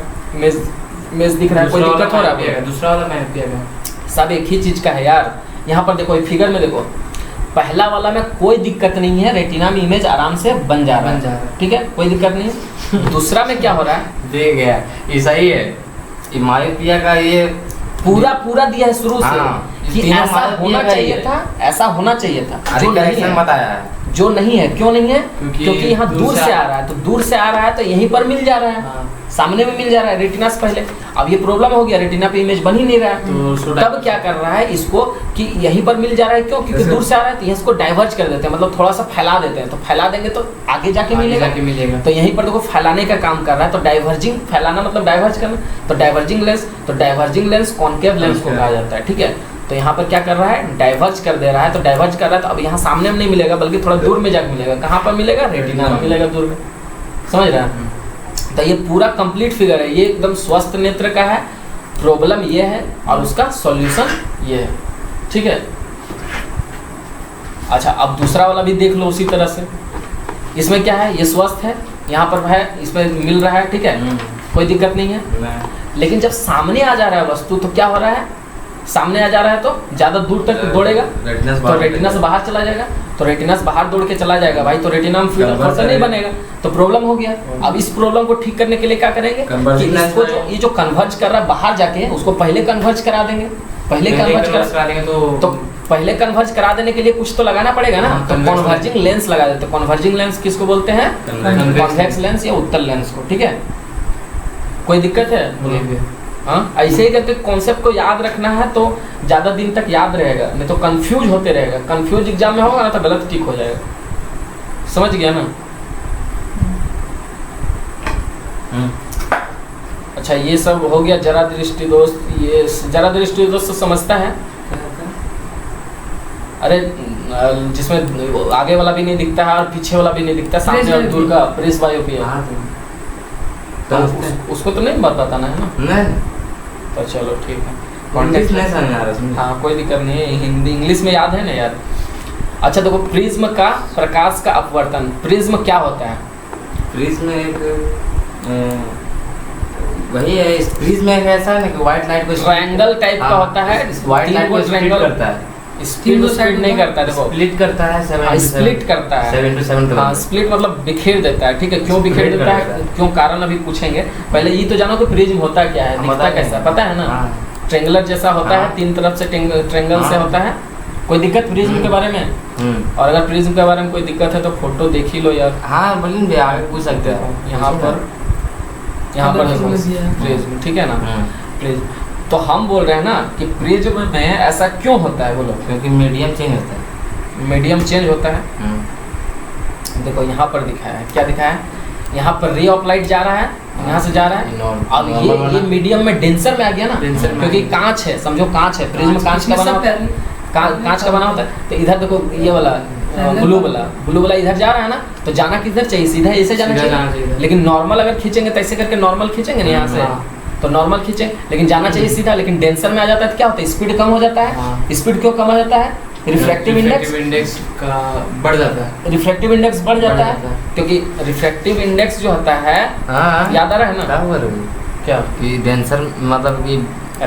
इमेज दिख रहा है। कोई दिक्कत हो रहा है? दूसरा वाला मायोपिया का सब एक ही चीज का है यार। यहाँ पर देखो फिगर में देखो, पहला वाला में कोई दिक्कत नहीं है, रेटिना में इमेज आराम से बन जा रहा है, ठीक है, कोई दिक्कत नहीं है। दूसरा में क्या हो रहा है, दे गया ये सही है। ये मायोपिया का ये पूरा दिया है शुरू से हाँ, कि तीनों ऐसा मायोपिया होना का ही चाहिए है। था, ऐसा होना चाहिए था, जो अधिक नहीं करेक्शन है। बताया है। जो नहीं है, क्यों नहीं है? क्योंकि क्योंकि यहाँ दूर से आ रहा है, तो दूर से आ रहा है तो यहीं पर मिल जा रहा है, हाँ। सामने में मिल जा रहा है रेटिना से पहले। अब ये प्रॉब्लम हो गया, रेटिना पे इमेज बन ही नहीं रहा है। तो उसको तब क्या कर रहा है इसको कि यहीं पर मिल जा रहा है, क्यों? क्योंकि दूर से आ रहा है, तो इसको डाइवर्ज कर देते हैं, मतलब थोड़ा सा फैला देते हैं। तो फैला देंगे तो आगे जाके मिलेगा। तो यहीं पर देखो फैलाने का काम कर रहा है। तो डाइवर्जिंग, फैलाना मतलब डाइवर्ज करना। तो डाइवर्जिंग लेंस कॉनकेव लेंस को कहा जाता है, ठीक है। तो यहाँ पर क्या कर रहा है, डाइवर्ज कर दे रहा है। तो डाइवर्ज कर रहा है तो अब यहाँ सामने में नहीं मिलेगा, बल्कि थोड़ा दूर में जाकर मिलेगा। कहाँ पर मिलेगा? रेटिना में मिलेगा, दूर में। समझ रहे हैं? तो ये पूरा कंप्लीट फिगर है, ये एकदम स्वस्थ नेत्र का है। प्रॉब्लम ये है और उसका सॉल्यूशन ये है, ठीक है। अच्छा, अब दूसरा वाला भी देख लो उसी तरह से। इसमें क्या है, ये स्वस्थ है, यहाँ पर है, इसमें मिल रहा है, ठीक है, कोई दिक्कत नहीं है। लेकिन जब सामने आ जा रहा है वस्तु, तो क्या हो रहा है, सामने आ जा रहा है तो ज्यादा दूर तक दौड़ेगा, तो रेटिना से बाहर चला जाएगा। तो रेटिना से बाहर दौड़ के चला जाएगा भाई, तो रेटिना में फील्ड ऑफ फोकस नहीं बनेगा, तो प्रॉब्लम हो गया। अब इस प्रॉब्लम को ठीक करने के लिए क्या करेंगे कि इसको ये जो कन्वर्ज कर रहा है बाहर जाके, उसको पहले कन्वर्ज करा देंगे। पहले कन्वर्ज करा देंगे तो पहले कन्वर्ज करा देने के लिए कुछ तो लगाना पड़ेगा ना। तो कन्वर्जिंग लेंस लगा देते हैं। कन्वर्जिंग लेंस किसको बोलते हैं? कॉन्वेक्स लेंस या उत्तल लेंस को, ठीक है। कोई दिक्कत है? हाँ, ऐसे ही करके कॉन्सेप्ट को याद रखना है तो ज़्यादा दिन तक याद रहेगा, नहीं तो कंफ्यूज होते रहेगा। कंफ्यूज एग्जाम में होगा ना तो गलत टिक हो जाएगा। समझ गया ना? अच्छा, ये सब हो गया जरा दृष्टि दोस्त। ये जरा दृष्टि दोस्त समझता है? अरे जिसमें आगे वाला भी नहीं दिखता है और पीछे वाला भी नहीं दिखता, सामने और दूर का प्रेस बायोपिया, तो उसको तो नहीं बताना है ना? नहीं, तो चलो ठीक है। कॉन्टेक्स्ट नहीं समझ आ रहा। हाँ, कोई दिक्कत नहीं है, हिंदी इंग्लिश में याद है ना यार। अच्छा देखो, प्रिज्म का प्रकाश का अपवर्तन, प्रिज्म क्या होता है? प्रिज्म एक वही है इस प्रिज्म में ऐसा है ना कि व्हाइट लाइट को ट्रायंगल टाइप का होता है, व्हाइट लाइट को तीन स्प्लिट triangle करता है, स्प्लिट स्प्लिट नहीं करता है, देखो स्प्लिट करता है 7 स्प्लिट करता है 7 to 7 हाँ, स्प्लिट मतलब बिखेर देता है, ठीक है। क्यों बिखेर Split देता कर देता है, है। क्यों कारण अभी पूछेंगे। पहले ये तो जानो कि प्रिज्म होता क्या है, हम दिखता बताएंगे। कैसा, पता है ना। हाँ। ट्रेंगुलर जैसा होता है, हाँ। तीन तरफ से ट्रेंगल से हाँ। होता है। कोई दिक्कत प्रिज्म के बारे में? और अगर प्रिज्म के बारे में कोई दिक्कत है तो फोटो देख ही लो यार। हाँ बोलिए भी आगे पूछ सकते हैं यहाँ पर है Colourful दिया है। प्रिज्म, ठीक है ना। हम्म। प्रिज्म तो हम बोल रहे हैं ना कि प्रिज्म में ऐसा क्यों होता है, बोलो। क्योंकि मीडियम चेंज होता है। मीडियम चेंज होता है। देखो यहाँ पर दिखाया है, क्या दिखाया है, यहाँ पर रे ऑफ लाइट जा रहा है, यहाँ से जा रहा है। अब ये मीडियम में डेंसर में आ गया ना, डेंसर में क्योंकि कांच है, समझो कांच है, प्रिज्म कांच का बना होता है, कांच का बना होता है। तो इधर देखो ये वाला ब्लू वाला इधर जा रहा है ना, तो जाना किधर चाहिए, सीधा ऐसे जाना सीधा जाना चाहिए। चाहिए। लेकिन नॉर्मल अगर खींचेंगे तो ऐसे करके नॉर्मल खींचेंगे ना यहाँ से, हाँ। तो नॉर्मल खींचे, लेकिन जाना चाहिए सीधा। लेकिन डेंसर में आ जाता है तो क्या होता है, स्पीड कम हो जाता है। हाँ। स्पीड क्यों कम हो जाता है, रिफ्रैक्टिव इंडेक्स का बढ़ जाता है। रिफ्रैक्टिव इंडेक्स बढ़ जाता बढ़ है, जाता है। क्योंकि रिफ्रैक्टिव इंडेक्स जो होता है, हाँ याद आ रहा है ना क्या हुआ रे? क्या, कि डेंसर मतलब कि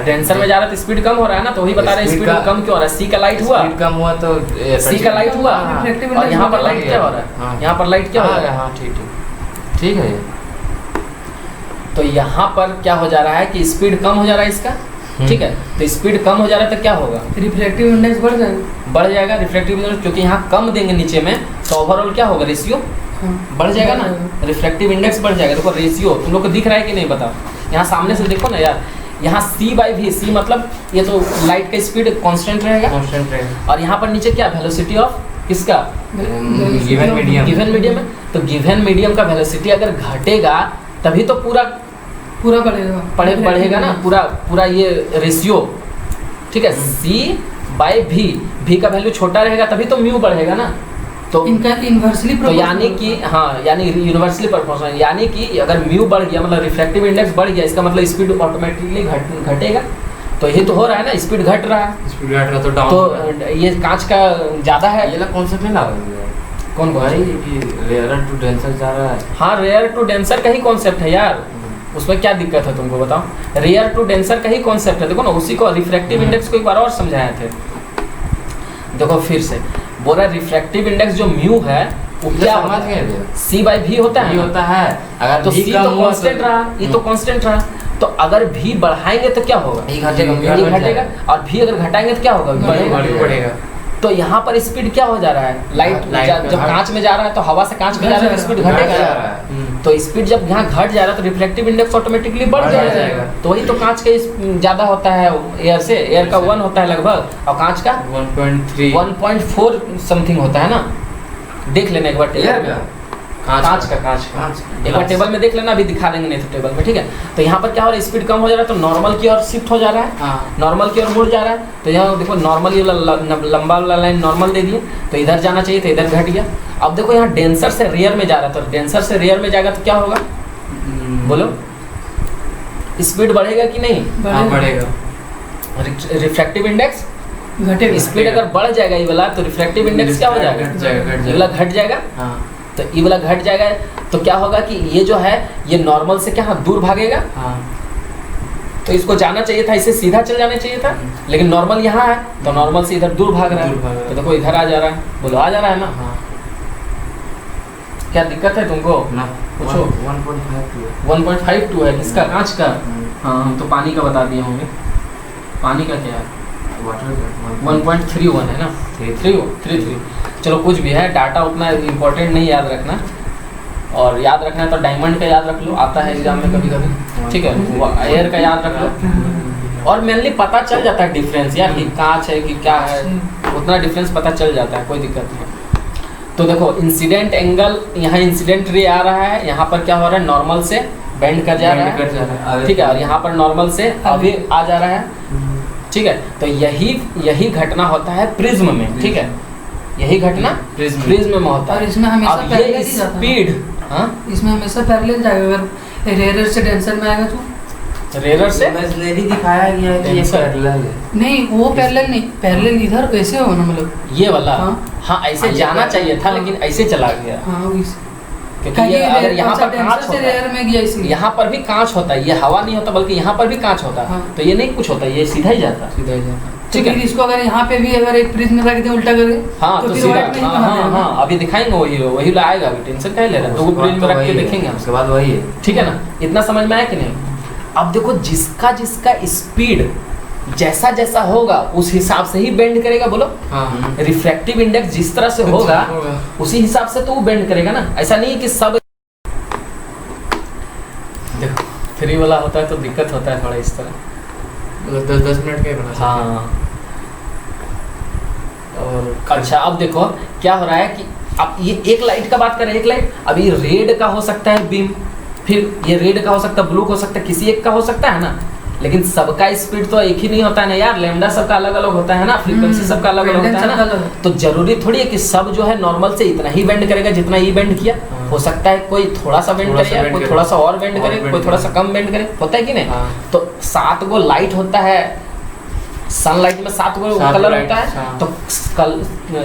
डेंसर में जा रहा है तो स्पीड कम हो रहा है ना, तो वही बता रहे हैं Speed स्पीड का- कम क्यों हो रहा है। सी का लाइट हुआ, स्पीड कम हुआ तो सी का लाइट हुआ, हाँ। Refractive और index यहाँ पर बढ़ लाइट गया। क्या हो रहा है, हाँ। यहाँ पर लाइट क्या हो रहा है। हाँ ठीक ठीक है ये। तो यहाँ पर क्या हो जा रहा है कि स्पीड कम हो जा रहा है इसका, ठीक है। तो स्पीड कम हो जा रहा है तो क्या होगा, रिफ्रैक्टिव इंडेक्स बढ़ जाएगा। बढ़ जाएगा रिफ्रैक्टिव इंडेक्स, क्योंकि यहाँ कम देंगे नीचे में, तो ओवरऑल क्या होगा, रेशियो हाँ। बढ़ जाएगा ना, रिफ्रैक्टिव इंडेक्स बढ़ जाएगा। देखो रेशियो तुम लोग को दिख रहा है कि नहीं बताओ, यहाँ सामने से देखो ना यार, यहाँ C/V, सी मतलब ये तो लाइट का स्पीड कांस्टेंट रहेगा, कांस्टेंट रहेगा। और यहाँ पर नीचे क्या वेलोसिटी ऑफ किसका, गिवन मीडियम। गिवन मीडियम है। तो गिवन मीडियम का वेलोसिटी अगर घटेगा तभी तो पूरा बढ़ेगा बढ़ेगा ना, पूरा ये रेशियो, ठीक है। C/V का वैल्यू छोटा रहेगा तभी तो म्यू बढ़ेगा ना। तो इनका इन्वर्सली तो यानी कि हाँ, यानी यूनिवर्सली प्रोपोर्शनल, यानी कि अगर म्यू बढ़ गया मतलब रिफ्रैक्टिव इंडेक्स बढ़ गया, इसका मतलब स्पीड ऑटोमेटिकली घटेगा। तो ये तो हो रहा है ना, स्पीड घट रहा है, स्पीड घट रहा तो डाउन। तो ये कांच का ज़्यादा है। ये ला कॉन्सेप्ट नहीं लगा कौन भाई कि रेयर टू डेंसर जा रहा है। हाँ, रेयर टू डेंसर का ही कॉन्सेप्ट है यार, उसमें क्या दिक्कत है तुमको बताओ। रेयर टू डेंसर का ही कॉन्सेप्ट है, देखो ना, उसी को रिफ्रैक्टिव इंडेक्स को एक बार और समझाए थे। देखो फिर से बोला, रिफ्रैक्टिव इंडेक्स जो म्यू है वो क्या समझ होता है, गए? C/V होता है ये ना? होता है अगर तो भी C कम तो हुआ कांस्टेंट रहा, ये तो कांस्टेंट रहा। तो अगर V बढ़ाएंगे तो क्या होगा, ये घटेगा, ये घटेगा, और V अगर घटाएंगे तो क्या होगा, बढ़ेगा। तो यहाँ पर स्पीड क्या हो जा रहा है, लाइट जब कांच में जा रहा है तो हवा से कांच में जा रहा है तो स्पीड घट जा घटेगा। रहा है। तो स्पीड जब यहाँ घट जा रहा है तो रिफ्लेक्टिव इंडेक्स ऑटोमेटिकली बढ़ बढ़ जाएगा। जाएगा। तो वही तो कांच का ज़्यादा होता है एयर से, एयर का 1 होता है लगभग, और कांच का 1.3 1.4 समथिंग होता है ना। देख लेना एक बार टेबल एयर में, का कांच का एक बार टेबल में देख लेना, अभी दिखा देंगे नहीं तो टेबल में, ठीक है। तो यहाँ पर क्या हो रहा है, स्पीड कम हो जा रहा है तो नॉर्मल की ओर शिफ्ट हो जा रहा है, हाँ। नॉर्मल की ओर मुड़ जा रहा है। तो यहाँ देखो नॉर्मल ये लंबा वाला लाइन नॉर्मल दे दिए, तो इधर जाना चाहिए तो इधर घट गया। अब देखो यहाँ डेंसर से रेयर में जा रहा है, तो डेंसर से रेयर में जाएगा तो क्या होगा, बोलो, स्पीड बढ़ेगा कि नहीं, हाँ बढ़ेगा। रिफ्रैक्टिव इंडेक्स घटेगा। स्पीड अगर बढ़ जाएगा ये वाला तो रिफ्रैक्टिव इंडेक्स क्या हो जाएगा, ये वाला घट जाएगा। हाँ। तो ये वाला घट जाएगा तो क्या होगा कि ये जो है ये नॉर्मल से क्या दूर भागेगा। हाँ। तो इसको जाना चाहिए था, इसे सीधा चल जाना चाहिए था, लेकिन नॉर्मल यहाँ है तो नॉर्मल से इधर दूर भाग रहा दूर भाग रहा है। है। तो देखो इधर आ जा रहा है, बोलो आ जा रहा है ना। हाँ। क्या दिक्कत है तुमको, ना पूछो। 1.52 है किसका, कांच का। हाँ, हम तो पानी का बता दिए होंगे, पानी का क्या है, वाटर 1.31 है ना, 33। चलो कुछ भी है, डाटा उतना इम्पोर्टेंट नहीं याद रखना, और याद रखना है तो डायमंड का याद रख लो, आता है एग्जाम में कभी कभी, ठीक है। एयर का याद रख लो, और मेनली पता चल जाता है डिफरेंस यार, कि कांच है कि क्या है, उतना डिफरेंस पता चल जाता है, कोई दिक्कत नहीं। तो देखो इंसिडेंट एंगल, यहाँ इंसिडेंट रे आ रहा है, यहाँ पर क्या हो रहा है, नॉर्मल से बेंड कर जा रहा है, ठीक है, और यहाँ पर नॉर्मल से आगे आ जा रहा है, ठीक है। तो यही घटना होता है प्रिज्म में, ठीक है, यही घटना प्रिज्म में होता और है। इसमें हमेशा अब पैरेलल ये ही जाता है। स्पीड, हाँ, इसमें हमेशा पैरेलल जाएगा, अगर रेयर से डेंसर में आएगा तो रेयर से इमेजिनरी दिखाया गया है कि ये Denser। पैरेलल है। नहीं, वो पैरेलल नहीं, पैरेलल इधर कैसे हो ना, मतलब ये वाला, हाँ। हाँ ऐसे हाँ, ये जाना पैरेलल। चाहिए था, लेकिन ऐसे चला गया। हाँ क्योंकि ये अगर यहाँ पर कांच होता है, एयर में गया इसी यहाँ पर भी कांच होता है, ये हवा नहीं होता बल्कि यहाँ पर भी कांच होता है। हाँ। तो ये नहीं कुछ होता, ये सीधा ही जाता है। सीधा ही जाता है। ठीक फिर है। इसको अगर यहाँ पे भी अगर एक प्रिज्म रख दे उल्टा करके हाँ तो फिर सीधा, white में ही हाँ बना हाँ देगा। हाँ, अभी दिखाएंगे वही आएगा, अभी टेंशन क्या ले रहा है, तो वो उसके बाद प्रिज्म तो रख के वही है, देखेंगे हम। उसके बाद वही है। ठीक है ना, इतना समझ में आया कि नहीं? अब देखो जिसका जिसका स्पीड जैसा जैसा होगा उस हिसाब से ही बेंड करेगा। बोलो, हाँ रिफ्रैक्टिव इंडेक्स जिस तरह से होगा उसी हिसाब से तो वो बेंड करेगा ना। ऐसा नहीं है कि सब देखो फ्री वाला होता है तो दिक्कत होता है थोड़ा इस तरह। मतलब 10-10 मिनट का ही बना सकते हैं। हाँ। और अच्छा अब देखो क्या हो रहा है कि अब ये एक लाइट का बात करें, एक लाइट अभी रेड का हो सकता है बीम, फिर ये रेड का हो सकता है, ब्लू का हो सकता है, किसी एक का हो सकता है ना। लेकिन सबका स्पीड तो एक ही नहीं होता है ना यार, लैम्डा सबका अलग अलग होता है ना, फ्रीक्वेंसी सबका अलग अलग होता है सबका ना। अलग। तो जरूरी थोड़ी है कि सब जो है नॉर्मल से इतना ही बेंड करेगा जितना ये बेंड किया। हाँ। हो सकता है कोई थोड़ा सा बेंड थोड़ा करे सा या bend कोई करे, थोड़ा सा और बेंड और करे, bend कोई थोड़ा करे। सा कम बेंड करे, होता है कि नहीं। हाँ। तो 7 गो लाइट होता है, सनलाइट में 7 गो 7 कलर light, होता है। हाँ। तो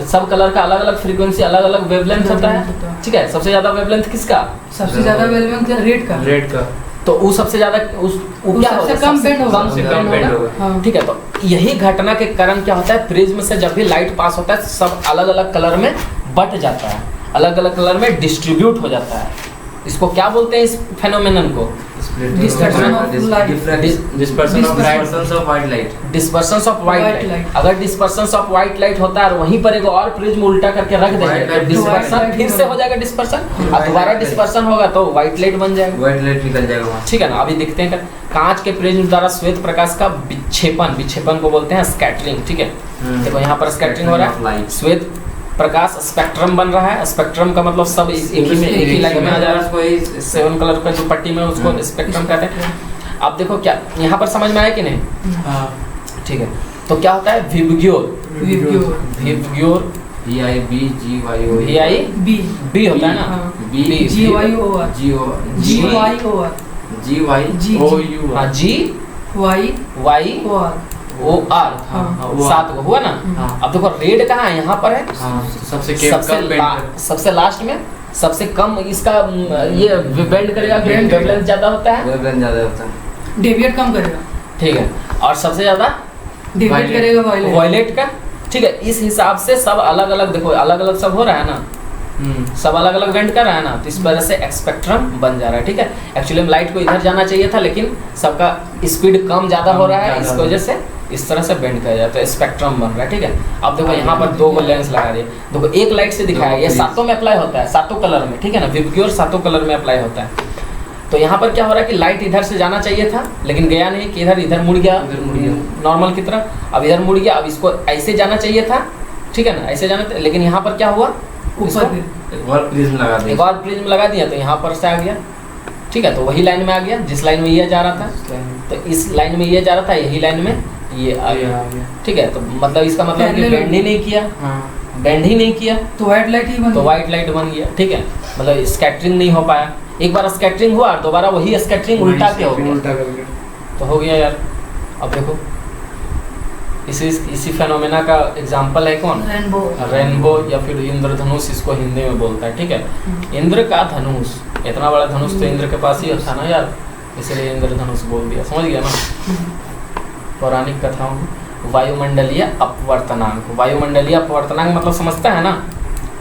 सब कलर का अलग अलग फ्रीक्वेंसी, अलग अलग वेवलेंथ होता है। ठीक है, सबसे ज्यादा वेवलेंथ किसका? सबसे ज्यादा वेवलेंथ रेड का। रेड का तो वो सबसे ज्यादा वो वो क्या सबसे होगा? कम सबसे bend होगा। कम से सबसे bend कम bend होगा। होगा। हाँ। ठीक है, तो यही घटना के कारण क्या होता है, प्रिज्म से जब भी लाइट पास होता है सब अलग अलग कलर में बट जाता है, अलग अलग कलर में डिस्ट्रीब्यूट हो जाता है। इसको क्या बोलते हैं इस फेनोमेनन को? Dispersion of light. Dispersion of white light. Dispersion of White white light. light। अगर डिस्पर्शन ऑफ व्हाइट लाइट होता है और वहीं पर एक और प्रिज्म उल्टा करके रख देंगे White तो light- डिस्पर्शन White light फिर से हो जाएगा डिस्पर्शन, और White दोबारा light- डिस्पर्शन होगा तो व्हाइट लाइट बन जाएगा। व्हाइट लाइट निकल जाएगा वहाँ से। ठीक है ना। अभी देखते हैं कि कांच के प्रिज्म द्वारा श्वेत प्रकाश का विक्षेपन को बोलते हैं स्कैटरिंग। ठीक है, देखो यहाँ पर स्कैटरिंग हो रहा Scattering of है, light। श्वेत प्रकाश स्पेक्ट्रम बन रहा है। स्पेक्ट्रम का मतलब सब एक ही लाइन में आ जा रहा है। कोई 7 कलर का जो पट्टी में उसको स्पेक्ट्रम कहते हैं। अब देखो क्या यहाँ पर समझ में आया कि नहीं? हाँ ठीक है, तो क्या होता है VIBGYOR? VIBGYOR VIBGYO VI B B होता है ना, हाँ। बी GYOR GYOR GYOU हाँ जी Y Y OR O R हाँ। 7 को हुआ ना। हाँ। अब देखो रेड कहाँ है? यहाँ पर है, सबसे सबसे लास्ट में सबसे कम इसका ये बेंड करेगा, Bend वेवलेंथ ज्यादा होता है। वेवलेंथ ज्यादा होता है। डेविएट कम करेगा, ठीक है, और सबसे ज्यादा डेविएट Violet। करेगा वायलेट। वॉयलेट का। ठीक है, इस हिसाब से सब अलग अलग, देखो अलग अलग सब हो रहा है ना, सब अलग अलग बेंड कर रहा है ना, तो इस वजह से स्पेक्ट्रम बन जा रहा है। ठीक है, एक्चुअली लाइट को इधर जाना चाहिए था लेकिन सबका स्पीड कम ज्यादा हो रहा है, इस वजह से इस तरह से बेंड किया जाता है, स्पेक्ट्रम बन रहा है। ठीक है, अब देखो यहाँ पर 2 लेंस लगा दिए, देखो एक लाइट से दिखाया, ये 7 में अप्लाई होता है, 7 कलर में। ठीक है ना, विबग्योर 7 कलर में अप्लाई होता है। तो यहाँ पर क्या हो रहा है कि लाइट इधर से जाना चाहिए था लेकिन गया नहीं, कि इधर मुड़ गया नॉर्मल की तरह, अब इधर मुड़ गया, अब इसको ऐसे जाना चाहिए था। ठीक है ना, ऐसे जाना था, लेकिन यहाँ पर क्या हुआ, ऊपर भी एक और प्रिज्म लगा एक और प्रिज्म लगा दिया तो यहाँ पर से आ गया। ठीक है, तो वही लाइन में आ गया जिस लाइन में ये जा रहा था, तो इस लाइन में ये जा रहा था, यही लाइन में ये आ गया। ठीक है, तो मतलब इसका मतलब कि बेंड ही नहीं किया, बेंड ही नहीं किया तो व्हाइट लाइट ही बन तो व्हाइट लाइट बन गया। ठीक है, मतलब स्कैटरिंग नहीं हो पाया, एक बार स्कैटरिंग हुआ और दोबारा वही स्कैटरिंग उल्टा के हो गया, तो हो गया यार। अब देखो इसी फेनोमेना का एग्जांपल है कौन? रेनबो। रेनबो या फिर इंद्रधनुष इसको हिंदी में बोलता है। ठीक है, इंद्र का धनुष, इतना बड़ा धनुष तो इंद्र के पास ही था ना यार, इसलिए इंद्रधनुष बोल दिया, समझ गया ना। पौराणिक कथाओं में वायुमंडलीय अपवर्तनांक, वायुमंडलीय अपवर्तनांक मतलब समझता है ना,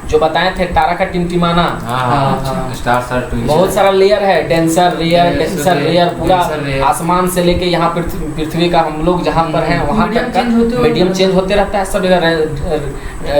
जो बताए थे तारा का टिमटिमाना, स्टार बहुत सारा लेयर है, डेंसर लेयर, डेंसर लेयर, पूरा denser layer। आसमान से लेके यहाँ पृथ्वी का हम लोग जहाँ पर हैं वहाँ Medium तक का change होते हुए मीडियम चेंज होते रहता है सब जगह।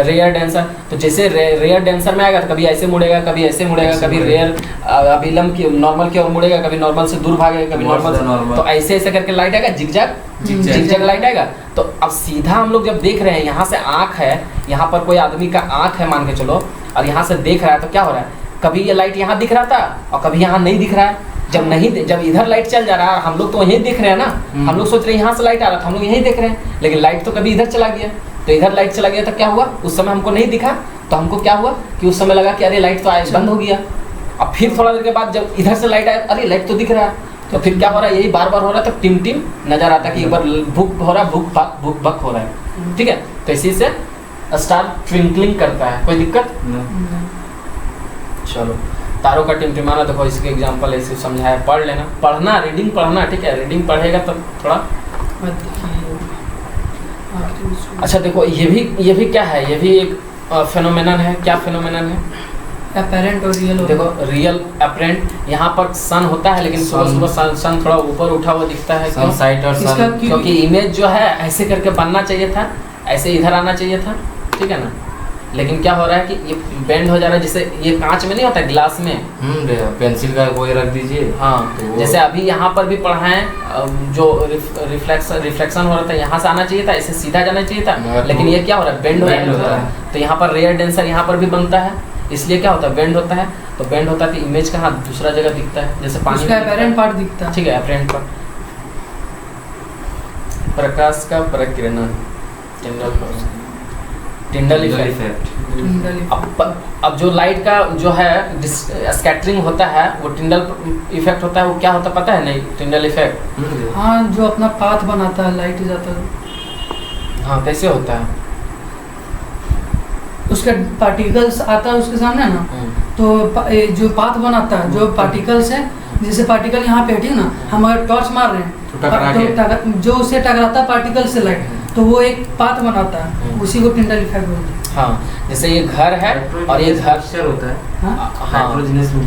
रेयर डेंसर, तो जैसे रेयर डेंसर में आएगा तो कभी ऐसे मुड़ेगा, कभी ऐसे मुड़ेगा, कभी रेयर अभिलंब की नॉर्मल की ओर मुड़ेगा, कभी नॉर्मल से दूर भागेगा, कभी नॉर्मल से, तो ऐसे ऐसे करके लाइट आएगा, जिगजैग जिगजैग लाइट आएगा। तो अब सीधा हम लोग जब देख रहे हैं, यहाँ से आँख है, यहाँ पर कोई आदमी का आँख है मान के चलो, और यहाँ से देख रहा है तो क्या हो रहा है, कभी ये लाइट यहाँ दिख रहा था और कभी यहाँ नहीं दिख रहा है। जब इधर लाइट चल जा रहा है, हम लोग तो यहीं देख रहे हैं ना, हम लोग सोच रहे हैं यहाँ से लाइट आ रहा था, हम लोग यहीं देख रहे हैं, लेकिन लाइट तो कभी इधर चला गया, तो इधर लाइट चला गया तो क्या हुआ, उस समय हमको नहीं दिखा, तो हमको क्या हुआ कि उस समय लगा कि अरे लाइट तो आया, बंद हो गया। अब फिर थोड़ा देर के बाद जब इधर से लाइट आया, अरे लाइट तो दिख रहा है, तो फिर क्या हो रहा है, यही बार बार हो रहा है, तो टिम टिम नजर आता है कि एक बार भुक हो रहा है, भुक भक हो रहा है। ठीक है, तो इसी से स्टार ट्विंकलिंग करता है, कोई दिक्कत? चलो तारों का टिमटिमाना, देखो इसके एग्जांपल ऐसे समझाया, पढ़ लेना, पढ़ना, रीडिंग पढ़ना, ठीक है, रीडिंग पढ़ेगा तो थोड़ा। अच्छा देखो ये भी क्या है, ये भी एक फेनोमेनन है। क्या फेनोमेनन है? अपैरेंट और रियल। देखो रियल अपरेंट, यहाँ पर सन होता है लेकिन सुबह सुबह सन थोड़ा ऊपर उठा हुआ दिखता है। क्यों? सनसाइट और इसका सन, क्योंकि इमेज जो है ऐसे करके बनना चाहिए था, ऐसे इधर आना चाहिए था, ठीक है ना, लेकिन क्या हो रहा है कि ये बेंड हो जा रहा है, जैसे ये कांच में नहीं होता ग्लास में, पेंसिल का कोई रख दीजिए। हाँ तो जैसे अभी यहाँ पर भी पढ़ाएं, जो रिफ्लेक्शन हो रहा था यहाँ से आना चाहिए था, ऐसे सीधा जाना चाहिए था, लेकिन ये क्या हो रहा है, बेंड हो रहा है। तो यहाँ पर रेयर डेंसर यहाँ पर भी बनता है, इसलिए क्या होता है, बेंड होता है। तो बेंड होता है तो इमेज कहाँ दूसरा जगह दिखता है, जैसे पानी उसका अपैरेंट पार्ट दिखता है। ठीक है, अपरेंट पार्ट, प्रकाश का प्रकीर्णन, टिंडल इफेक्ट। अब जो लाइट का जो है स्कैटरिंग होता है वो टिंडल इफेक्ट होता है। वो क्या होता है पता है? नहीं, टिंडल इफेक्ट, हाँ, जो अपना पाथ बनाता है लाइट जाता है। हाँ कैसे होता है? उसके पार्टिकल्स आता है उसके सामने ना, तो जो पाथ बनाता है, जो पार्टिकल्स है, जैसे पार्टिकल यहाँ पे ठीक ना, हम अगर टॉर्च मार रहे हैं तो जो उससे टकराता है पार्टिकल से लाइट, तो वो एक पाथ बनाता है, उसी को टिंडल इफेक्ट बोलते हैं। हाँ जैसे ये घर है और ये घर होता है।